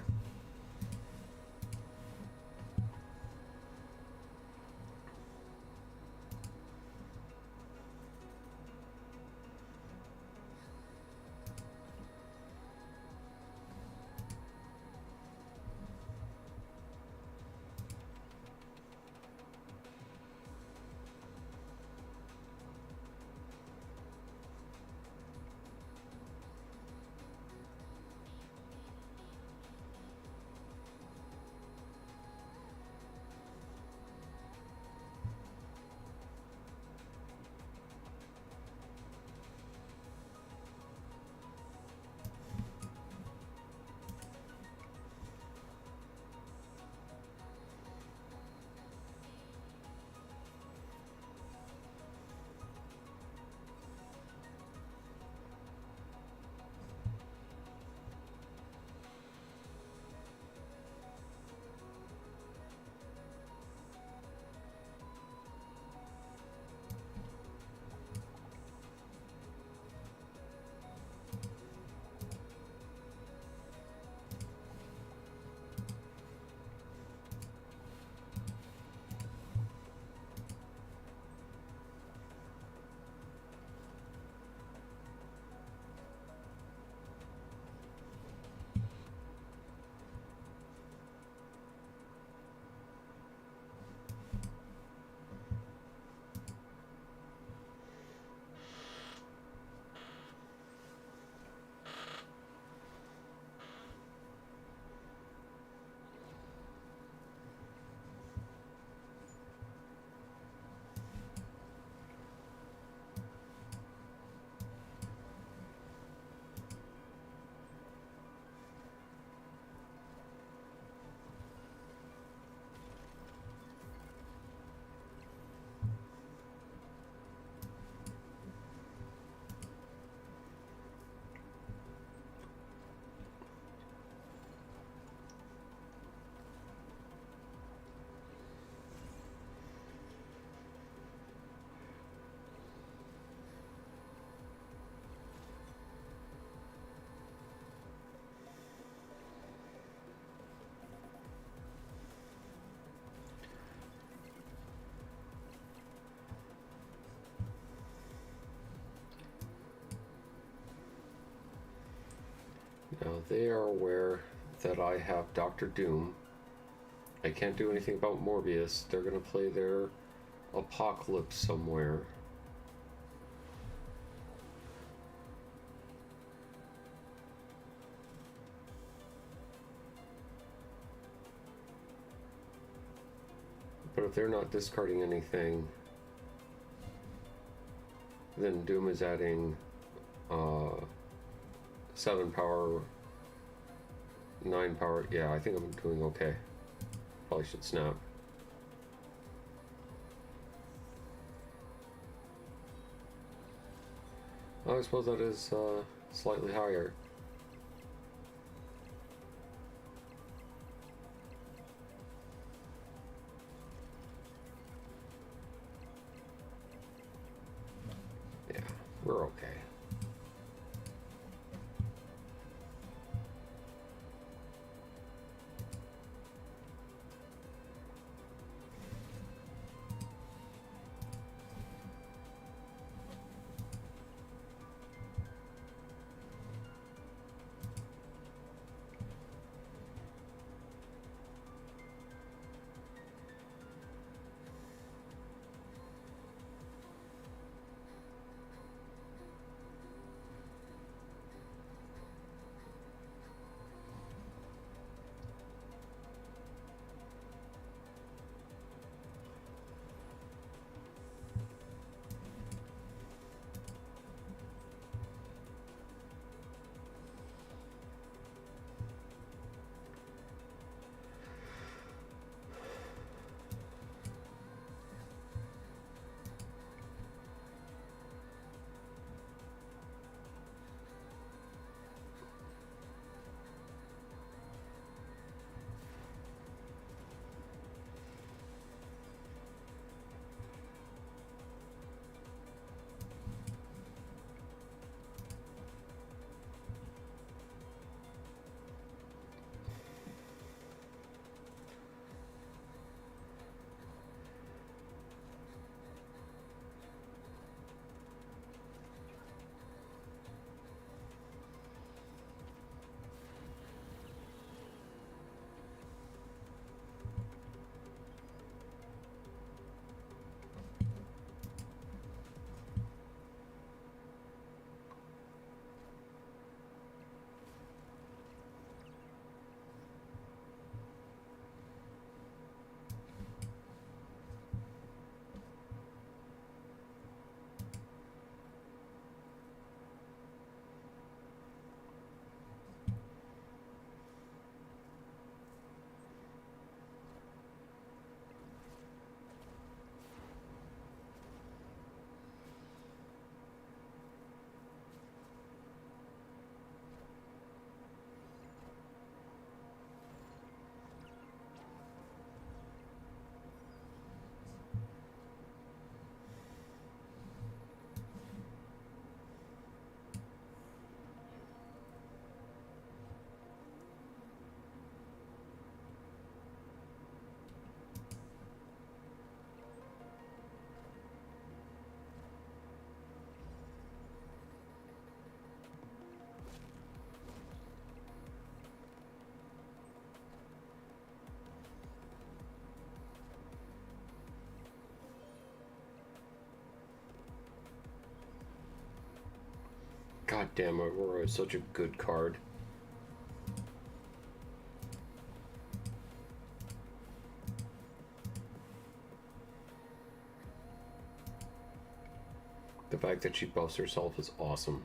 Now they are aware that I have Doctor Doom. I can't do anything about Morbius. They're going to play their Apocalypse somewhere. But if they're not discarding anything, then Doom is adding 7 power, 9 power. Yeah, I think I'm doing okay. Probably should snap. I suppose that is slightly higher. Yeah, we're okay. God damn, Aurora is such a good card. The fact that she buffs herself is awesome.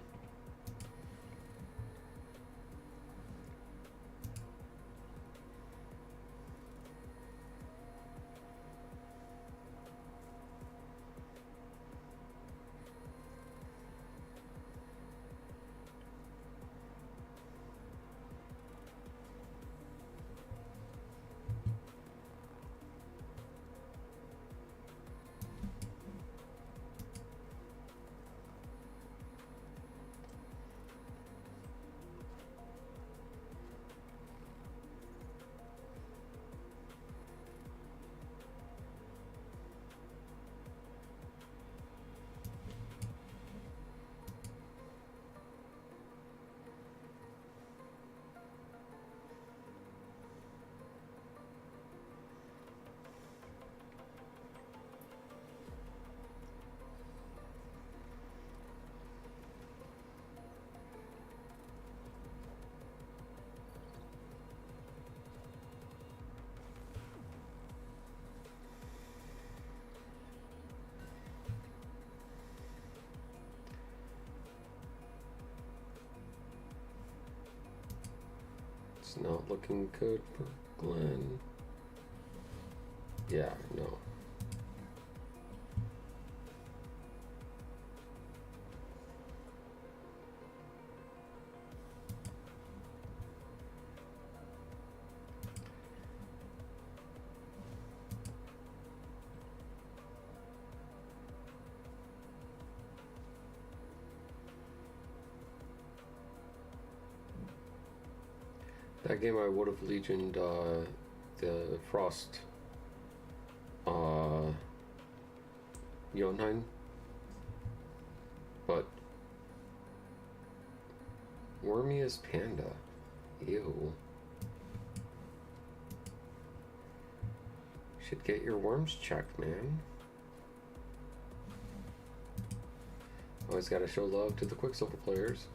It's not looking good for Glenn. Yeah, no. That game I would have legioned the Frost Jotunheim, but Wormy is Panda. Ew. Should get your worms checked, man. Always gotta show love to the Quicksilver players.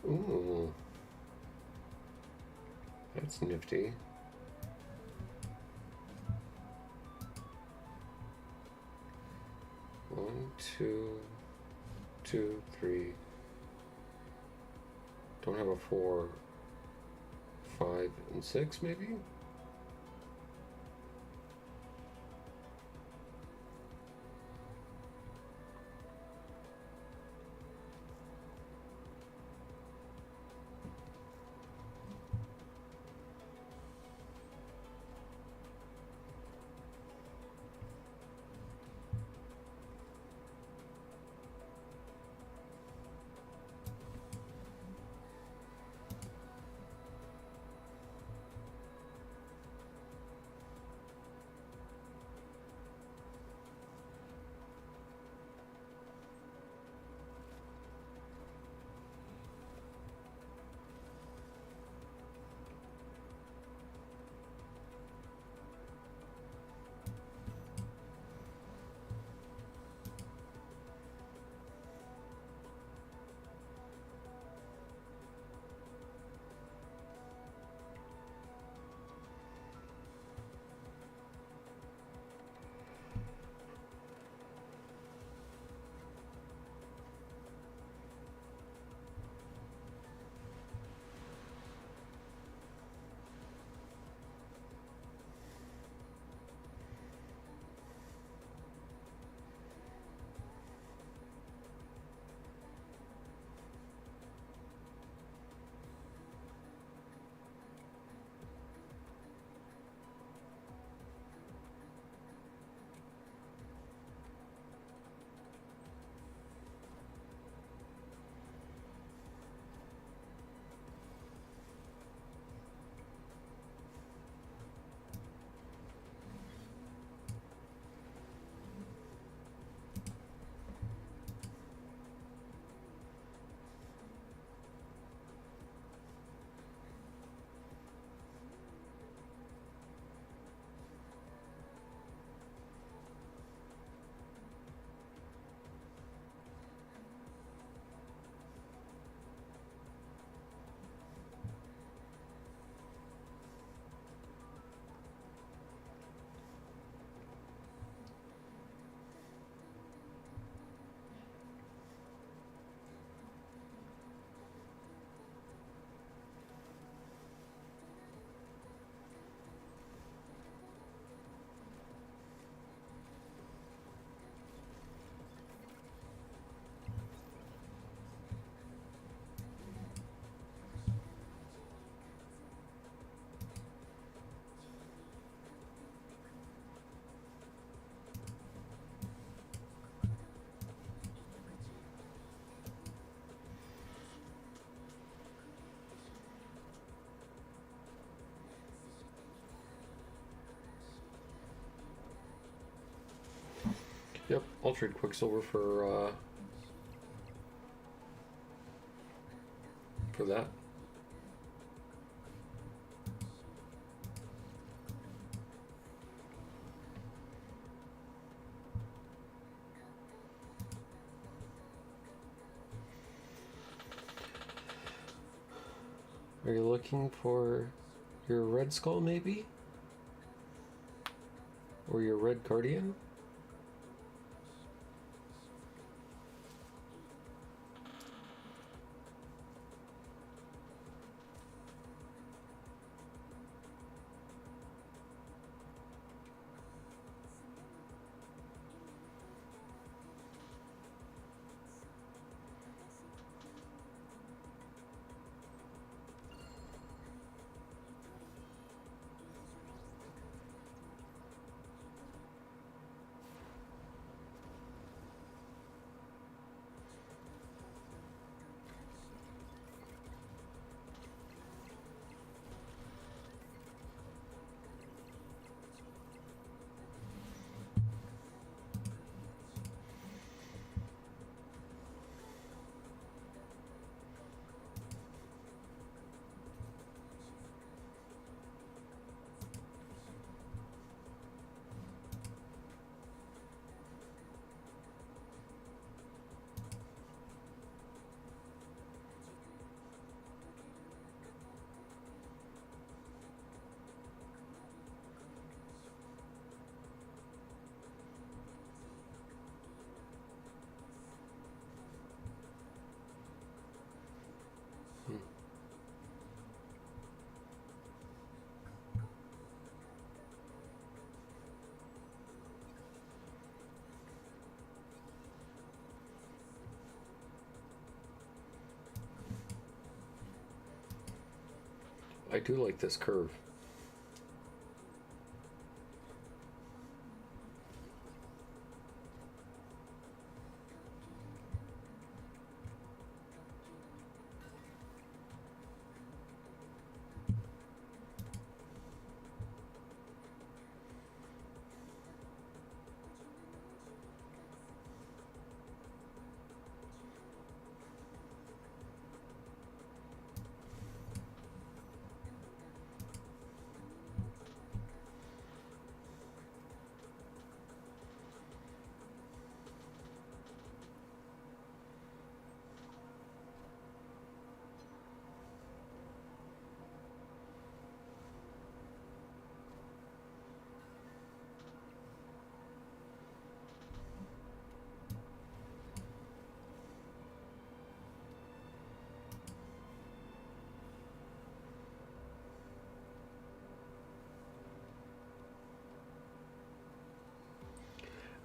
Ooh. That's nifty. One, two, two, three. Don't have a 4, 5, and 6, maybe? Yep, I'll trade Quicksilver for that. Are you looking for your red skull, maybe? Or your red guardian? I do like this curve.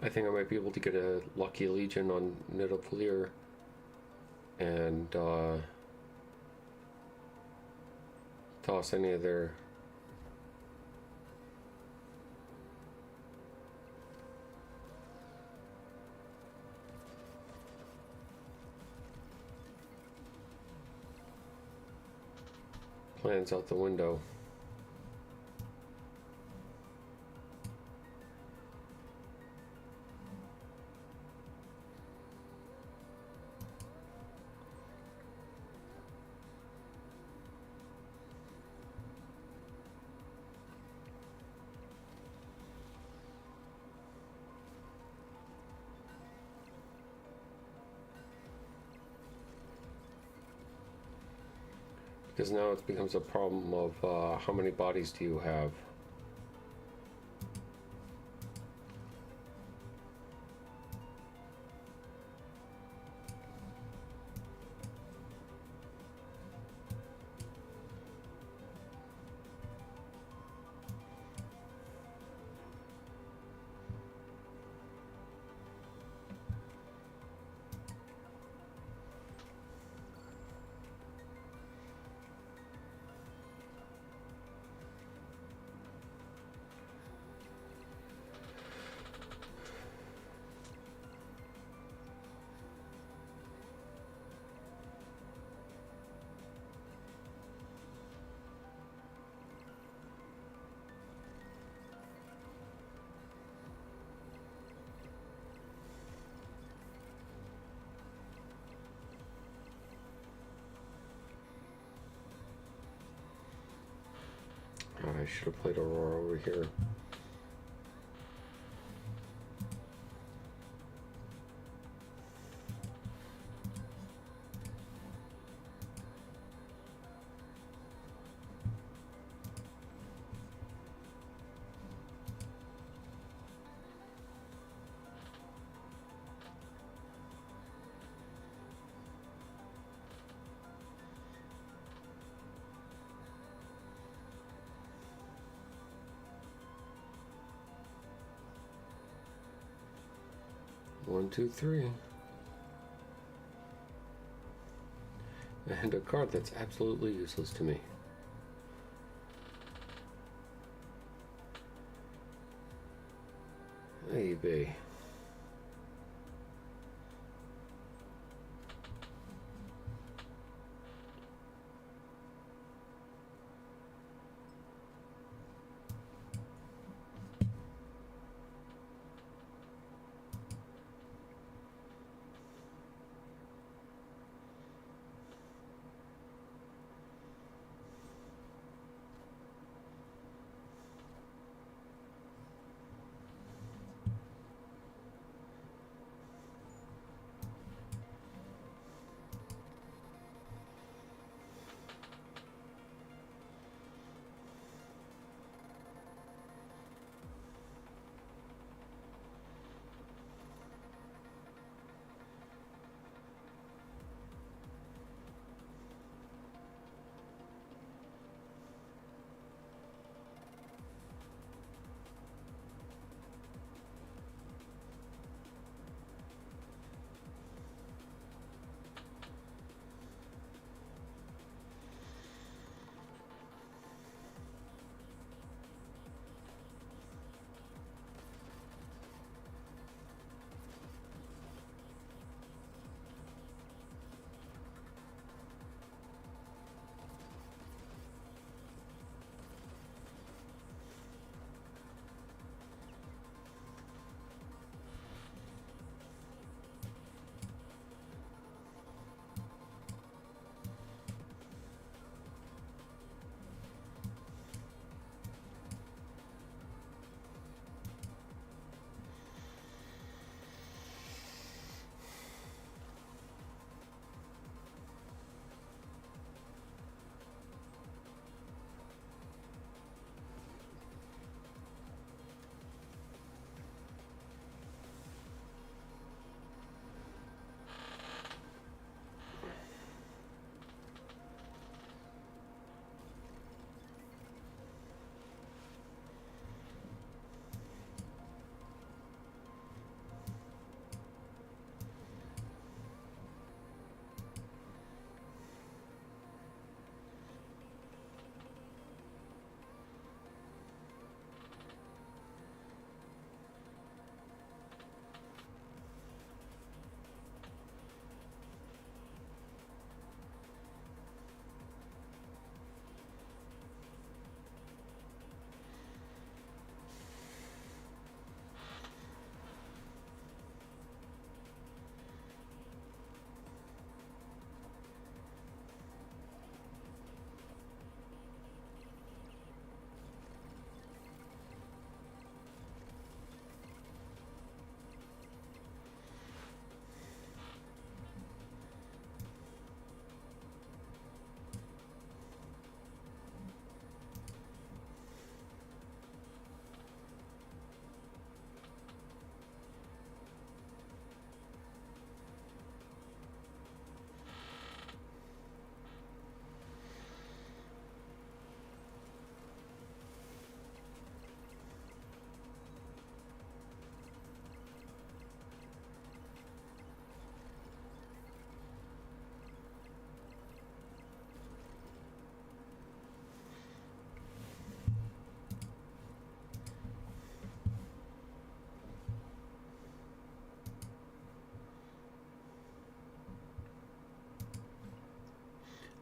I think I might be able to get a Lucky Legion on Nidavellir and toss any of their plans out the window. Because now it becomes a problem of how many bodies do you have? I should have played Aurora over here. One, two, three. And a card that's absolutely useless to me. Maybe.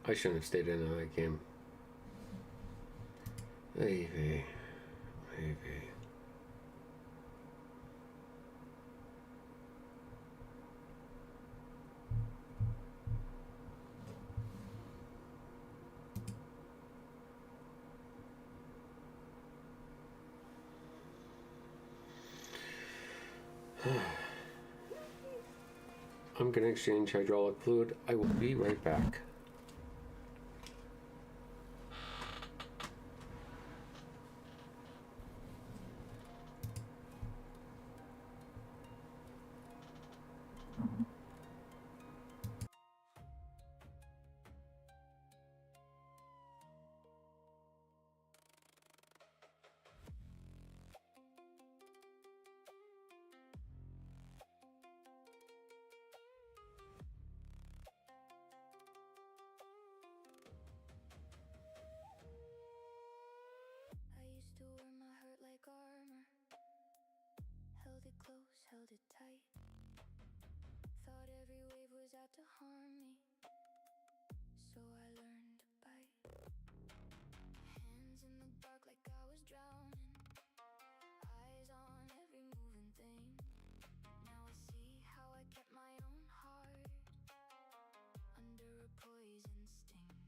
I shouldn't have stayed in that game. Maybe. I'm going to exchange hydraulic fluid. I will be right back. To wear my hurt like armor, held it close, held it tight. Thought every wave was out to harm me, so I learned to bite. Hands in the dark like I was drowning, eyes on every moving thing. Now I see how I kept my own heart under a poison sting.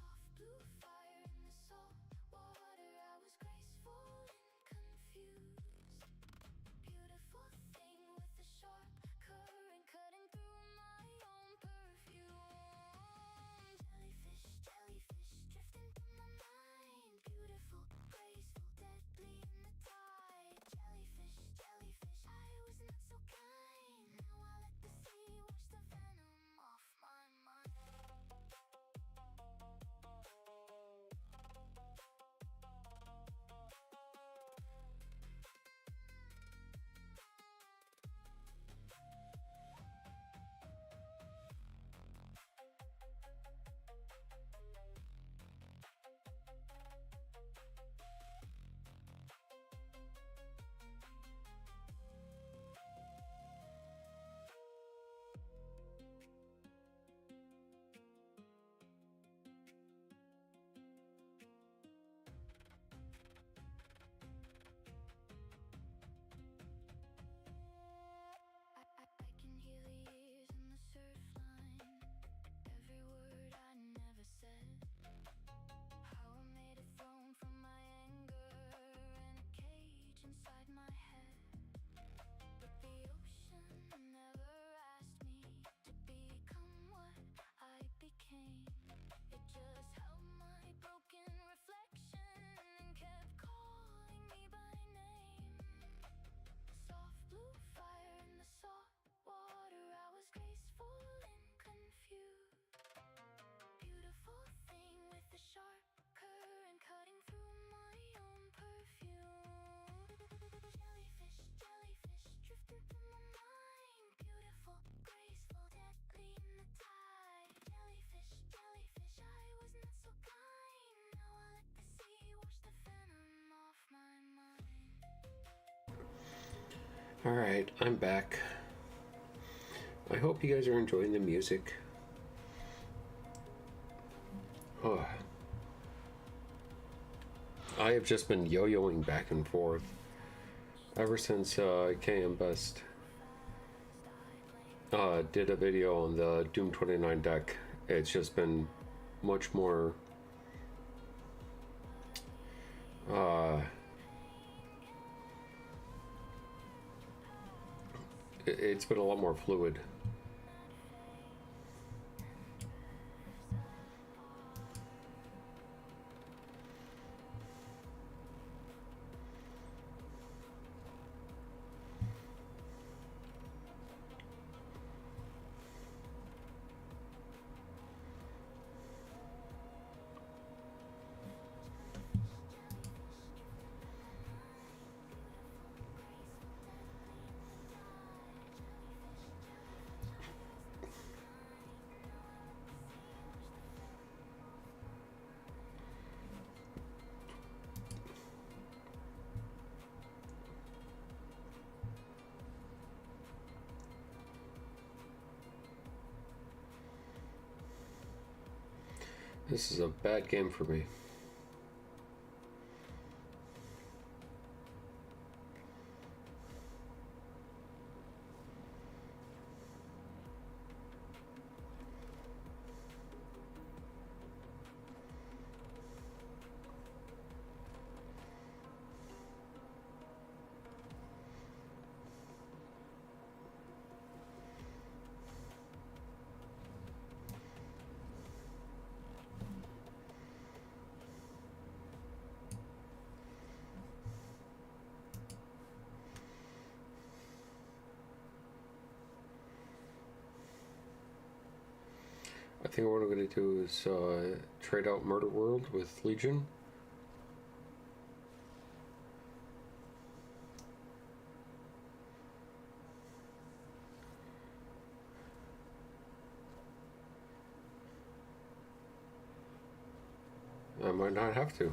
Soft blue fire in the salt water, I was graceful and confused. Beautiful thing with a sharp current cutting through my own perfume. Jellyfish, jellyfish drifting through my mind. Beautiful, graceful, deadly in the tide. Jellyfish, jellyfish, I was not so kind. Now I let the sea wash the venom off my mind. I can hear the years in the surf line, every word I never said. How I made a throne from my anger and a cage inside my head. But the ocean never asked me to become what I became. It just held my broken reflection and kept calling me by name. Soft blue fire in the salt water, I was graceful and confused. Beautiful thing with a sharp current cutting through my own perfume. Jellyfish, jellyfish drifting through my mind. Beautiful, graceful, deadly in the tide. Jellyfish, jellyfish, I was not so kind. Now I let the sea wash the venom off my mind. Alright, I'm back. I hope you guys are enjoying the music. Oh. I have just been yo-yoing back and forth ever since KM Best did a video on the Doom 29 deck. It's just been much more it's been a lot more fluid. This is a bad game for me. I think what I'm going to do is trade out Murder World with Legion. I might not have to.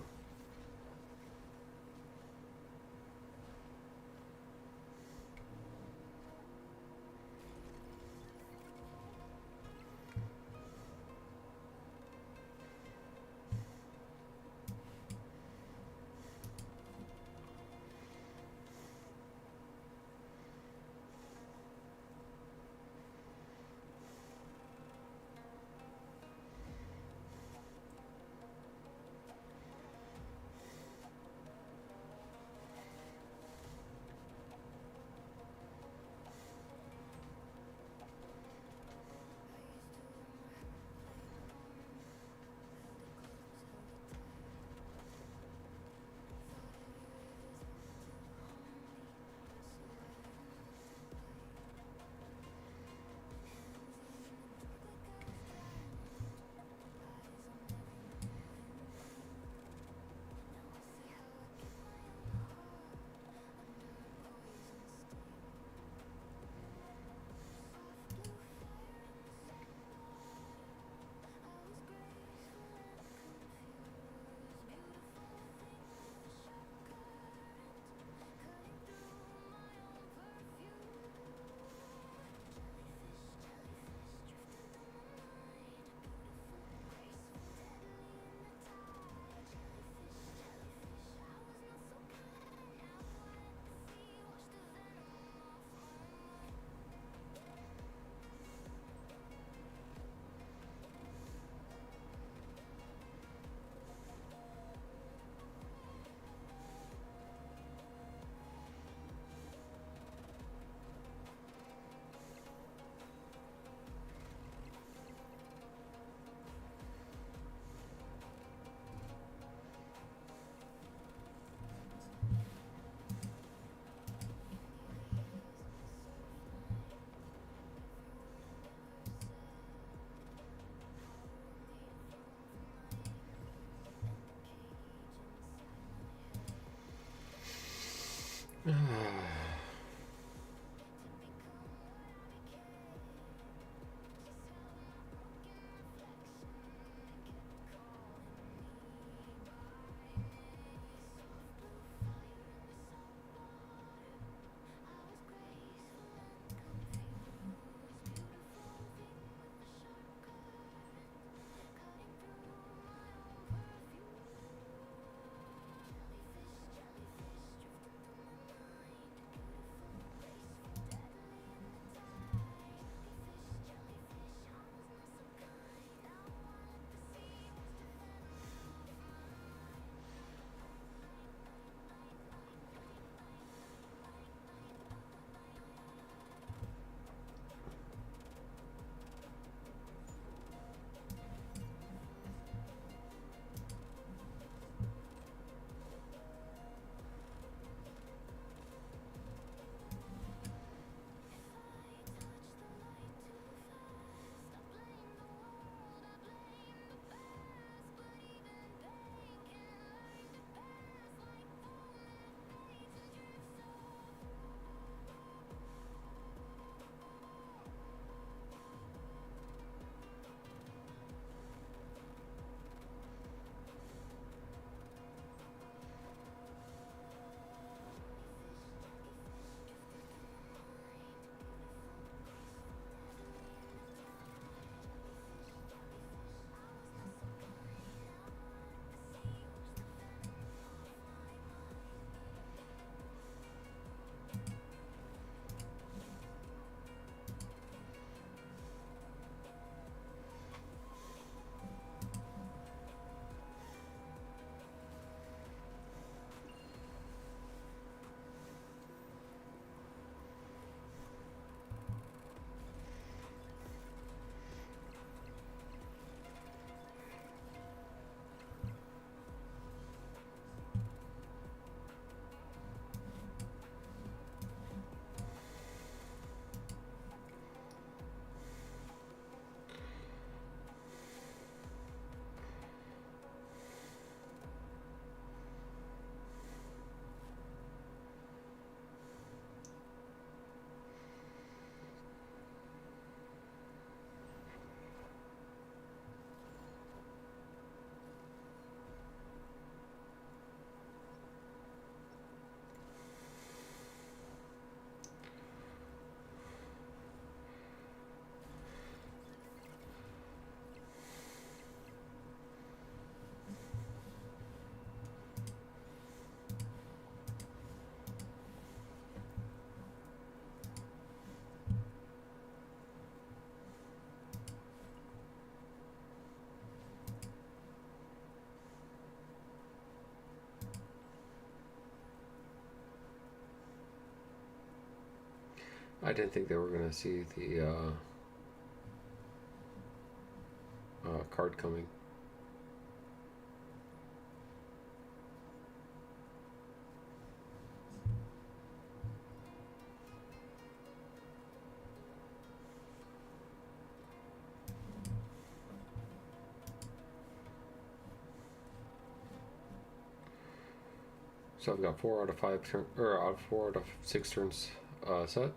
I didn't think they were going to see the card coming. So I've got 4 out of 5 turn, or out of 4 out of 6 turns set.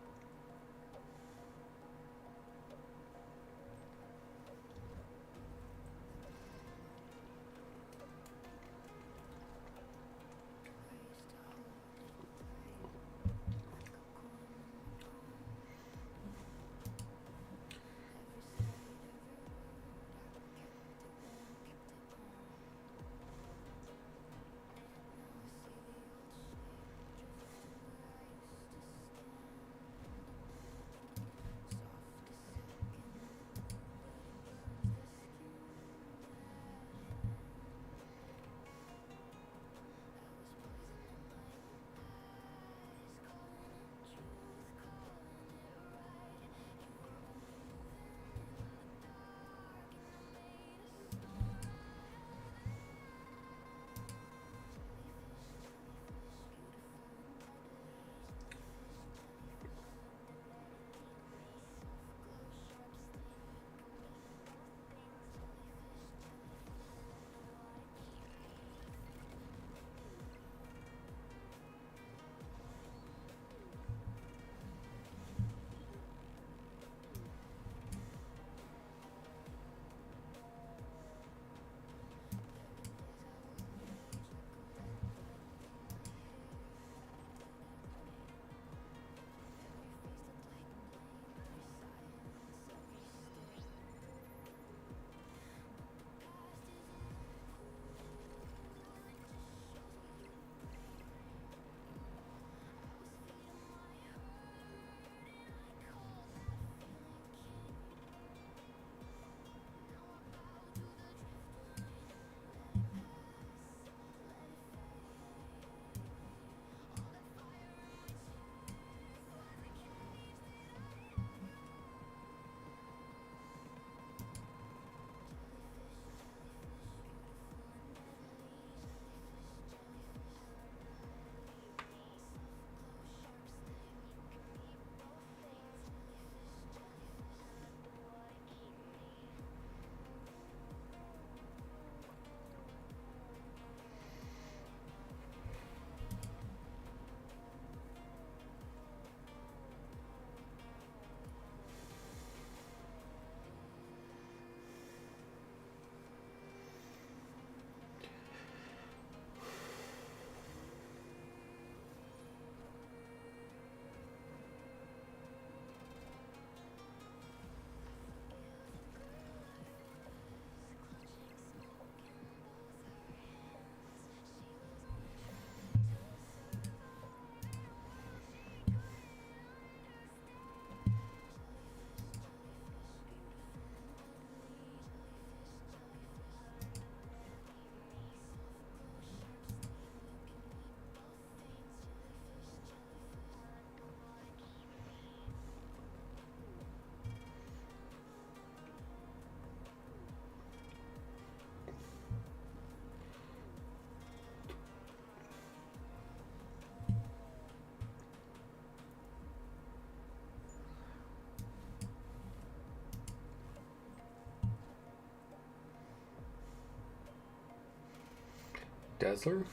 Dazzler?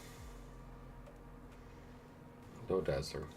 No Dazzler.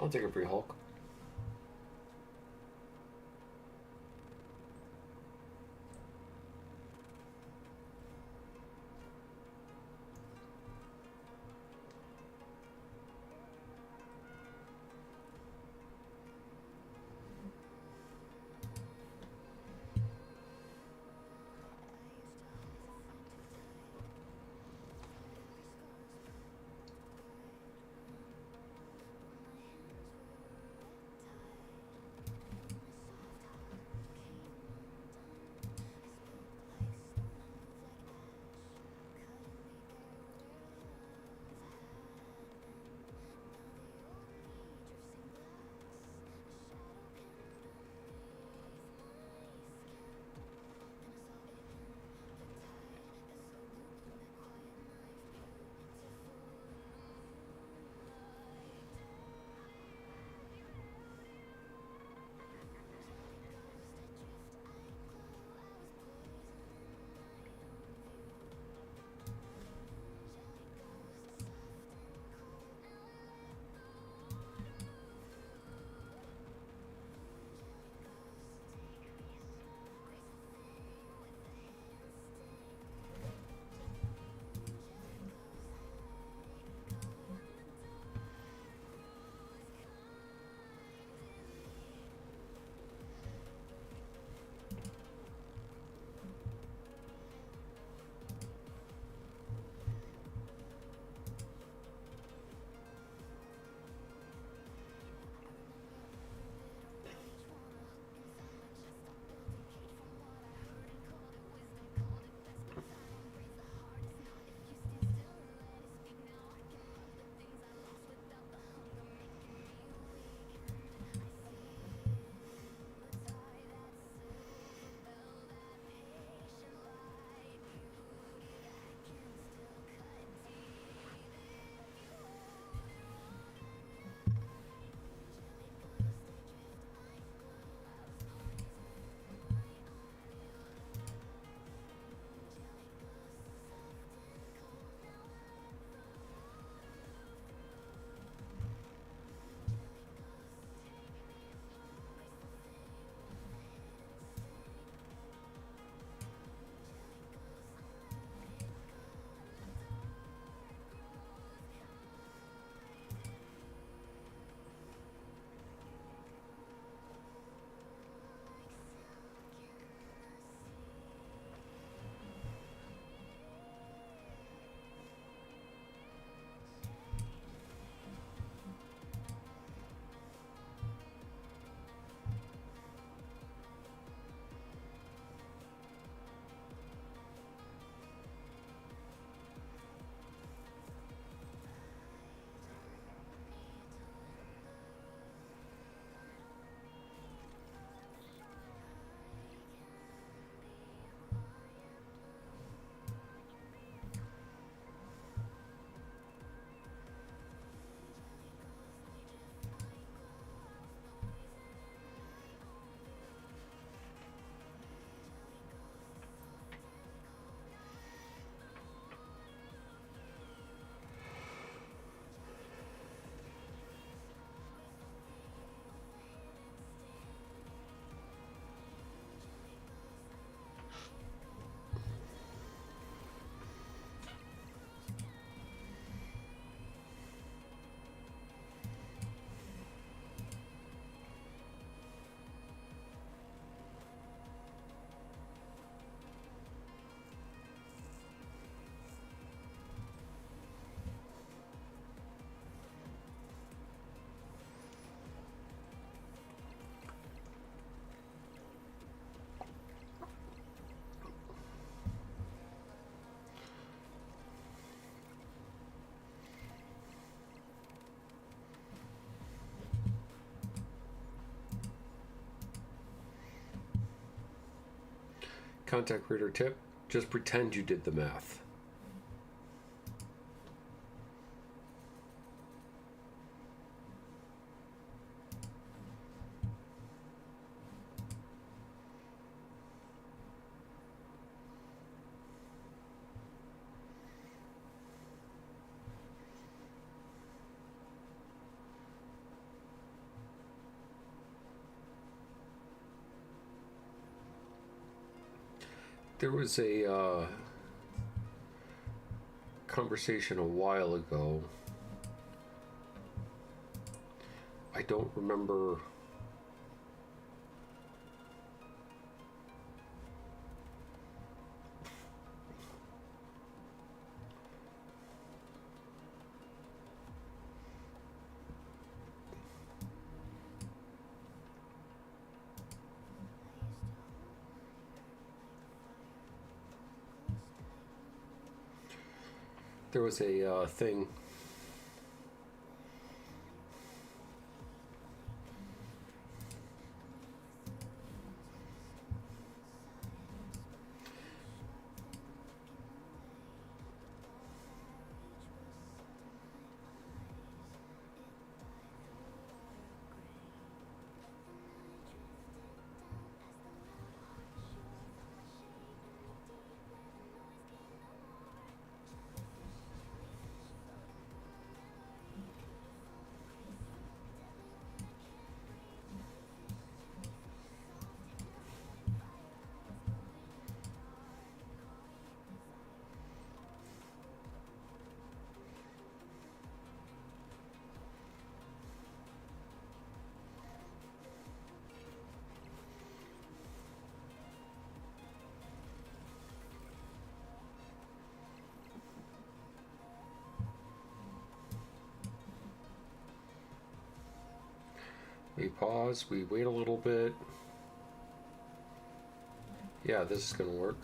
I'll take a free Hulk. Contact reader tip, just pretend you did the math. There was a conversation a while ago. I don't remember. There was a thing. We pause, we wait a little bit. Yeah, this is gonna work.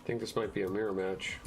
I think this might be a mirror match.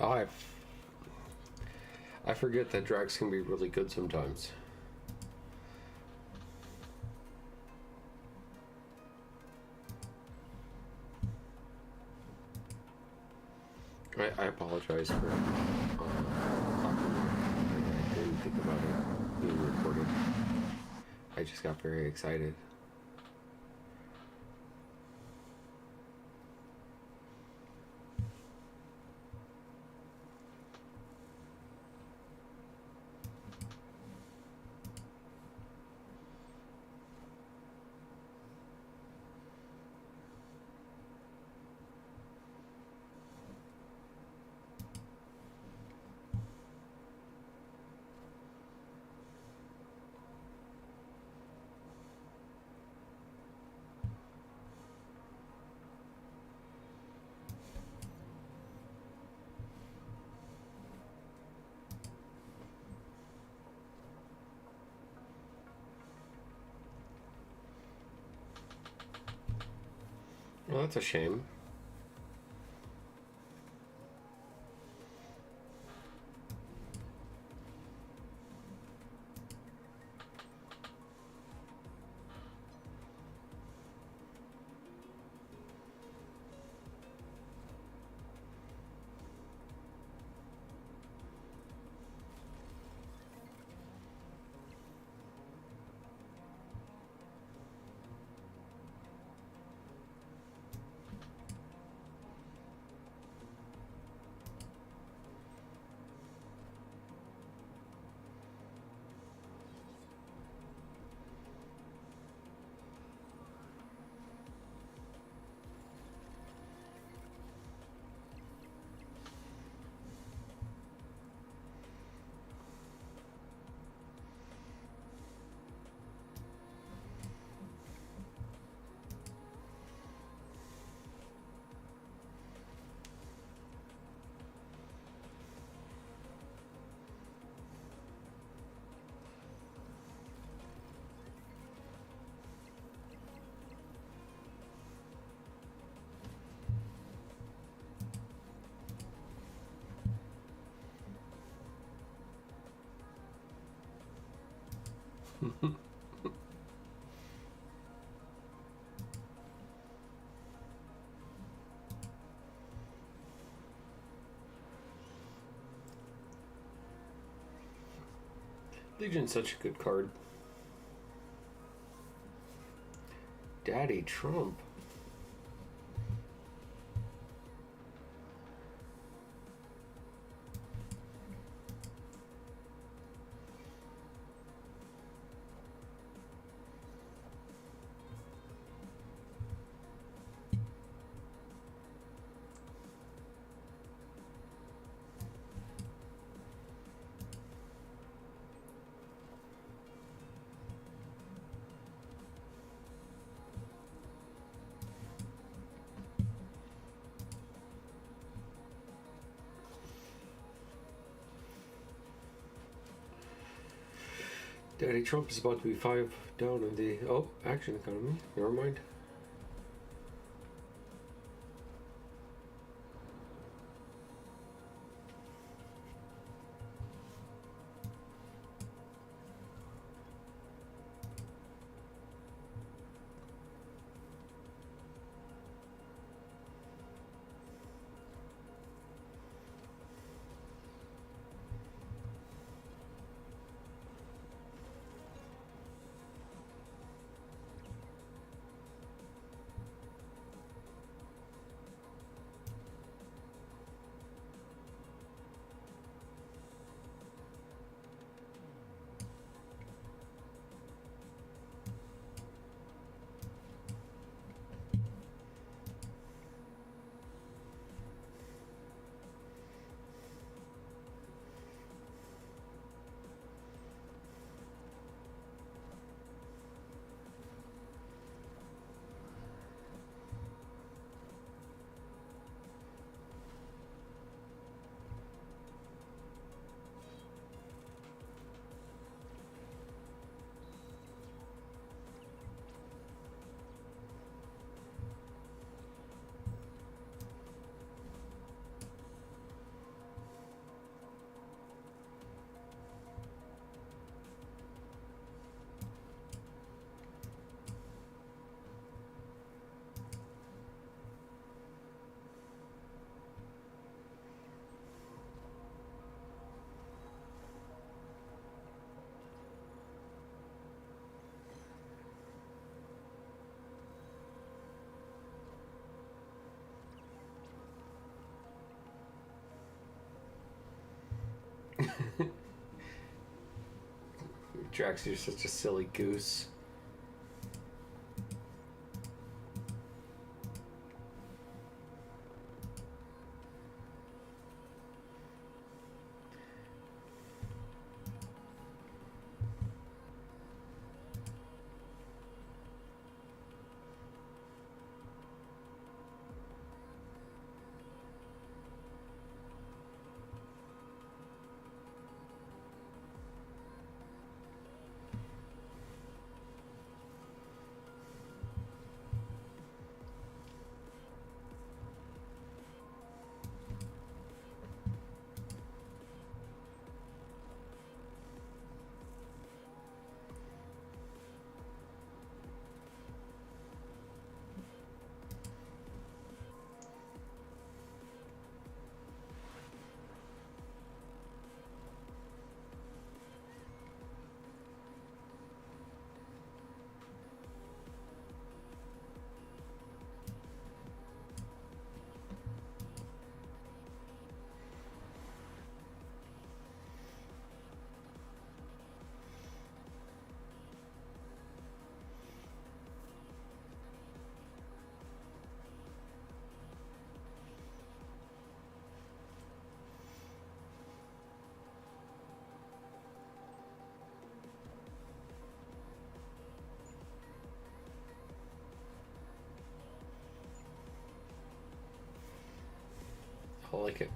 Oh, I forget that drags can be really good sometimes. I apologize for talking. I didn't think about it being recorded. I just got very excited. Well, that's a shame. Legion's such a good card. Daddy Trump. Daddy Trump is about to be 5 down on the action economy. Never mind. Drax, you're such a silly goose. I like it.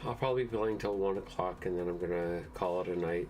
I'll probably be playing till 1 o'clock and then I'm gonna call it a night.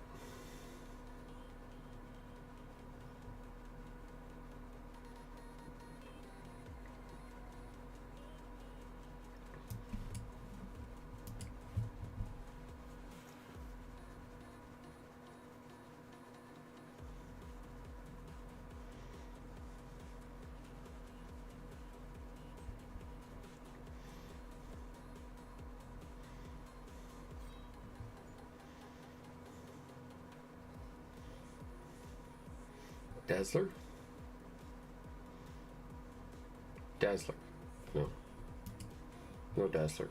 Dazzler? Dazzler. No. No Dazzler.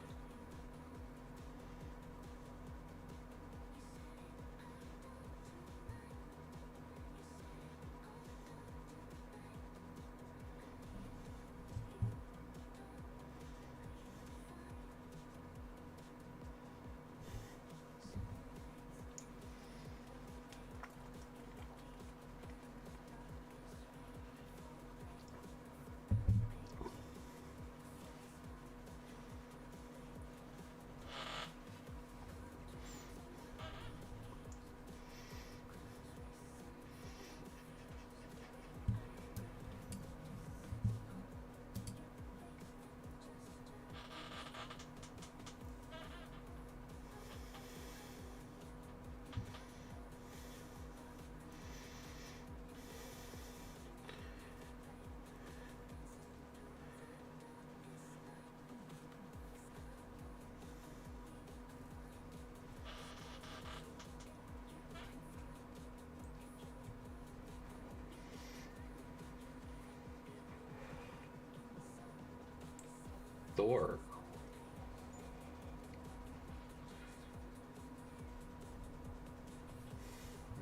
Thor.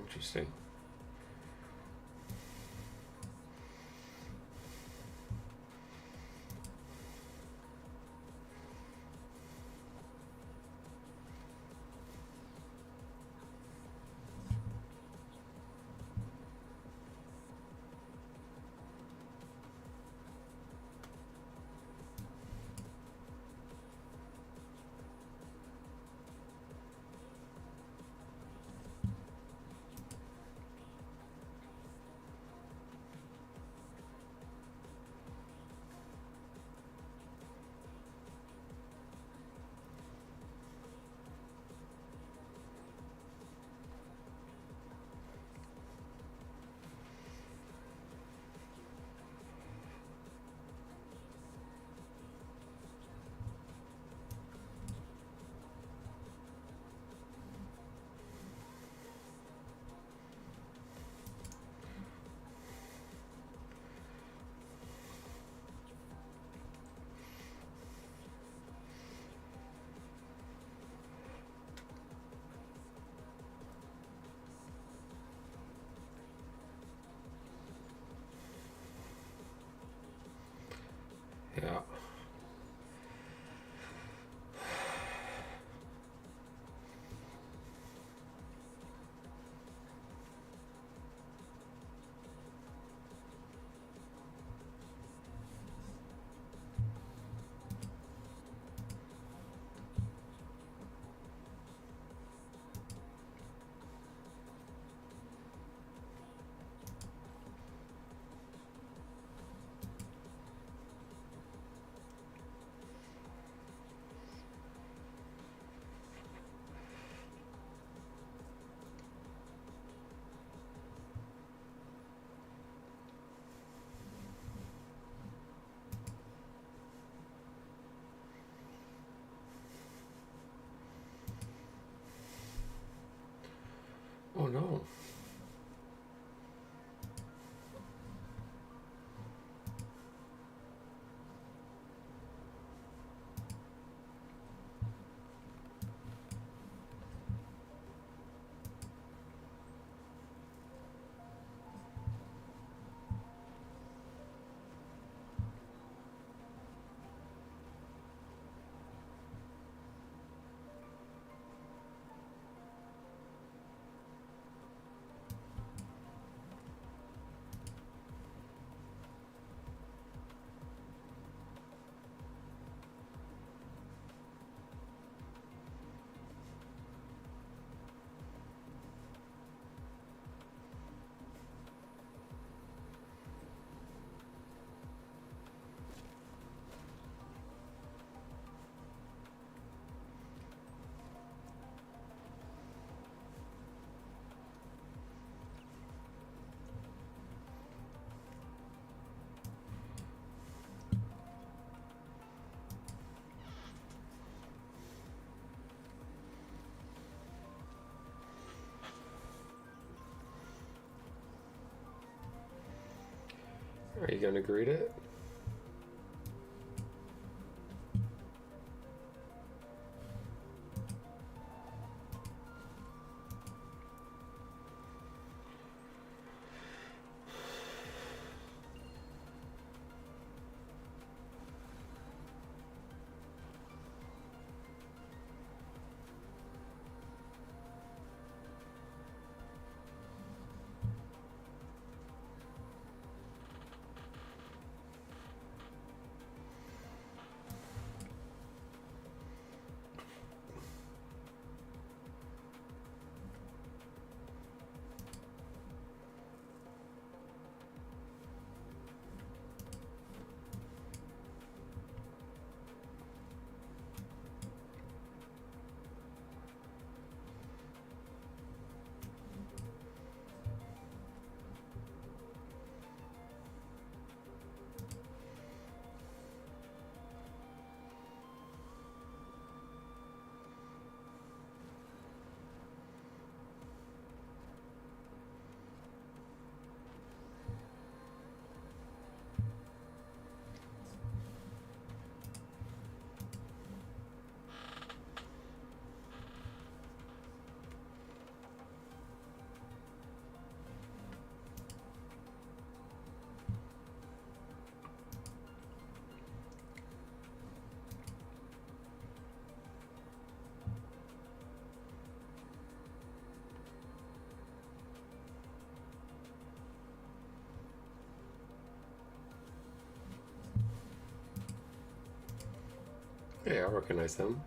Interesting. Yeah. Oh no. you gonna greet it? Yeah, I recognize them.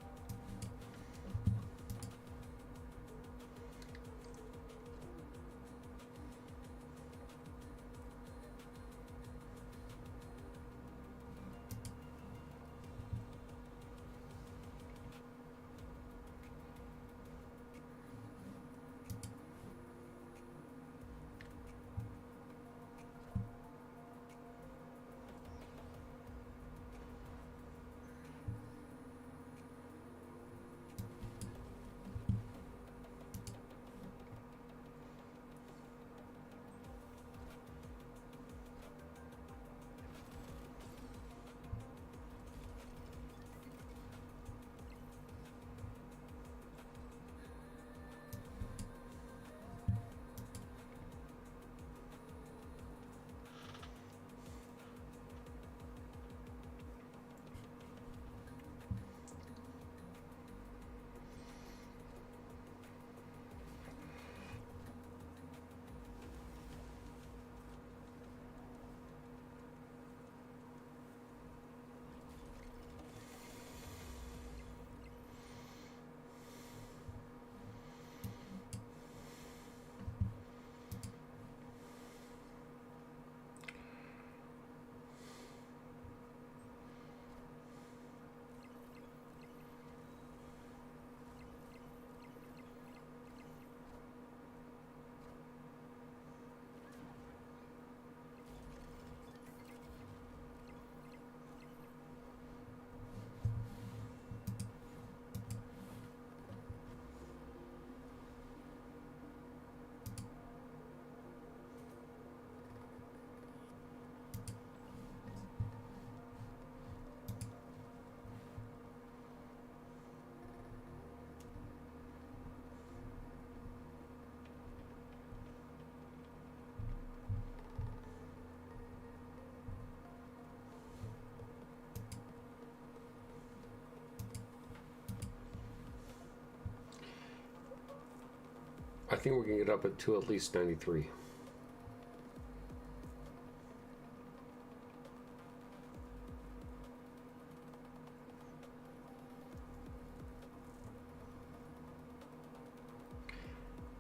I think we can get up to at least 93.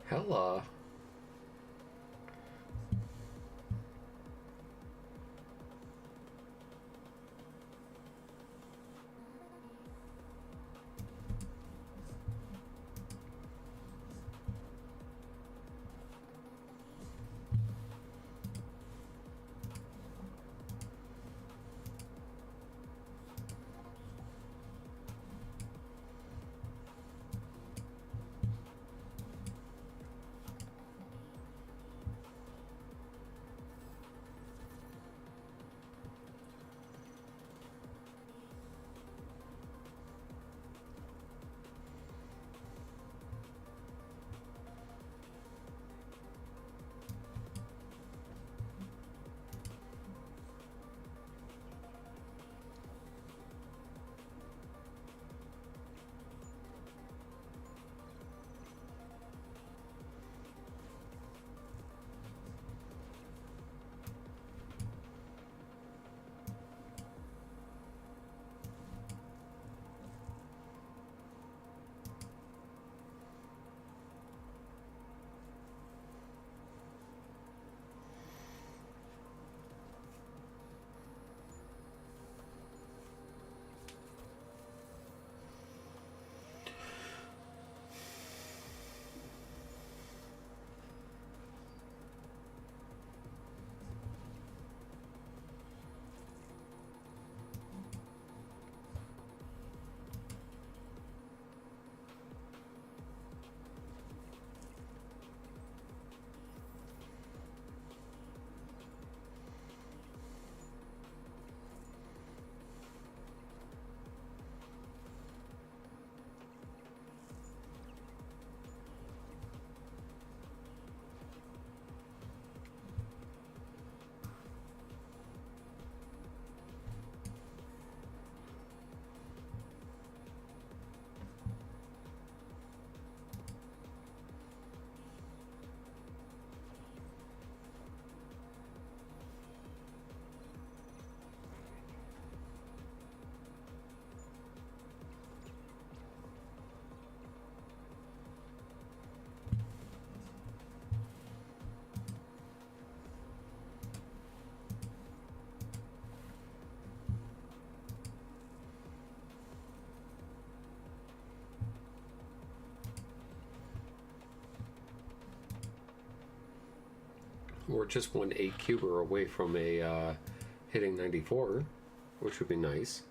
Hella. We're just 1 8-cuber away from a hitting 94, which would be nice.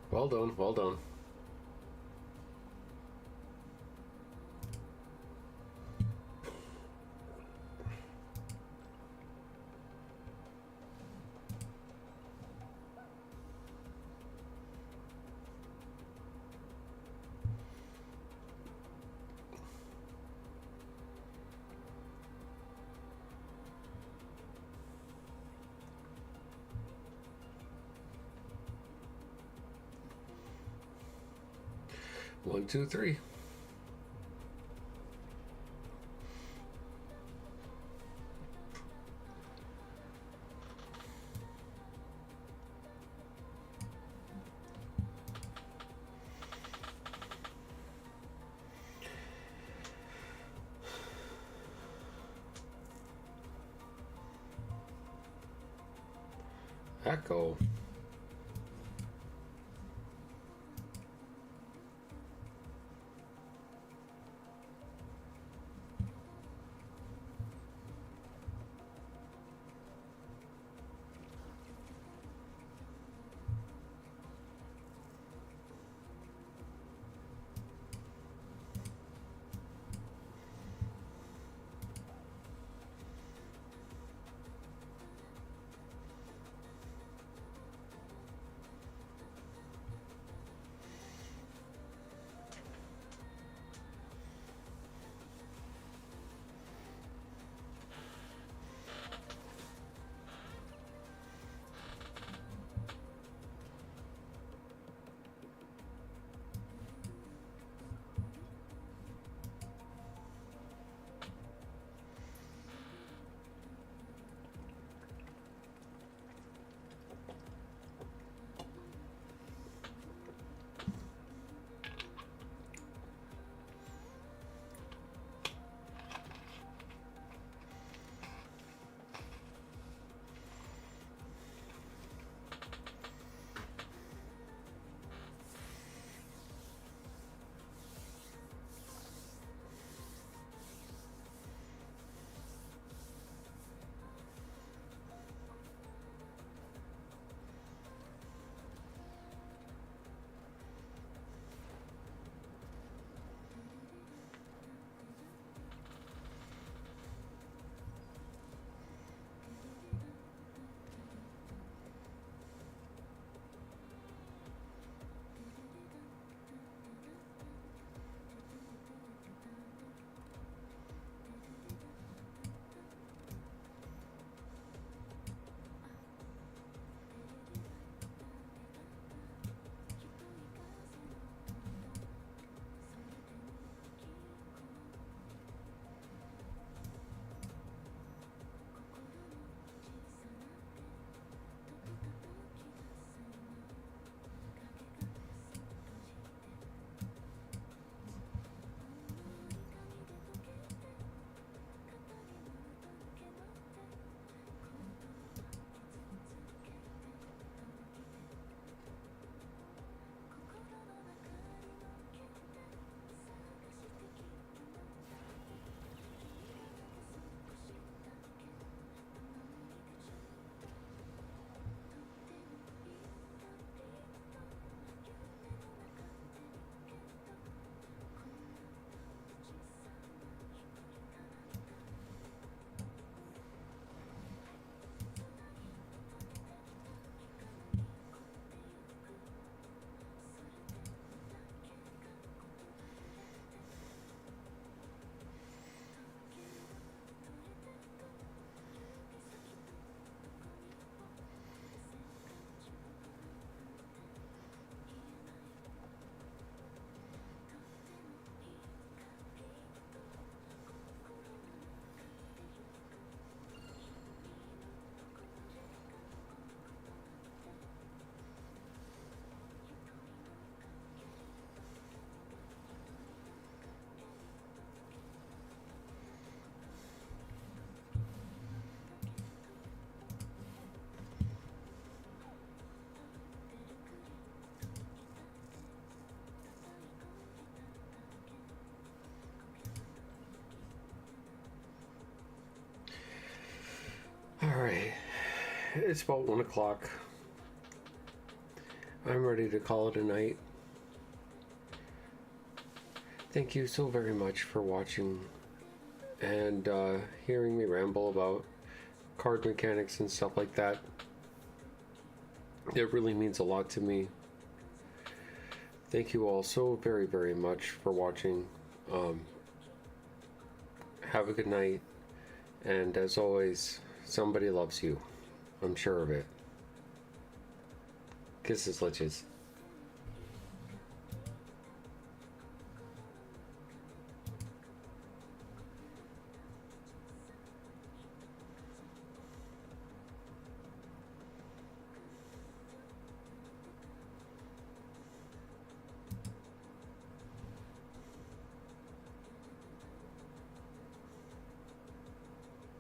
Well done, well done. One, two, three. Echo. Alright, it's about 1 o'clock. I'm ready to call it a night. Thank you so very much for watching and hearing me ramble about card mechanics and stuff like that. It really means a lot to me. Thank you all so very, very much for watching. Have a good night. And as always, somebody loves you. I'm sure of it. Kisses, liches.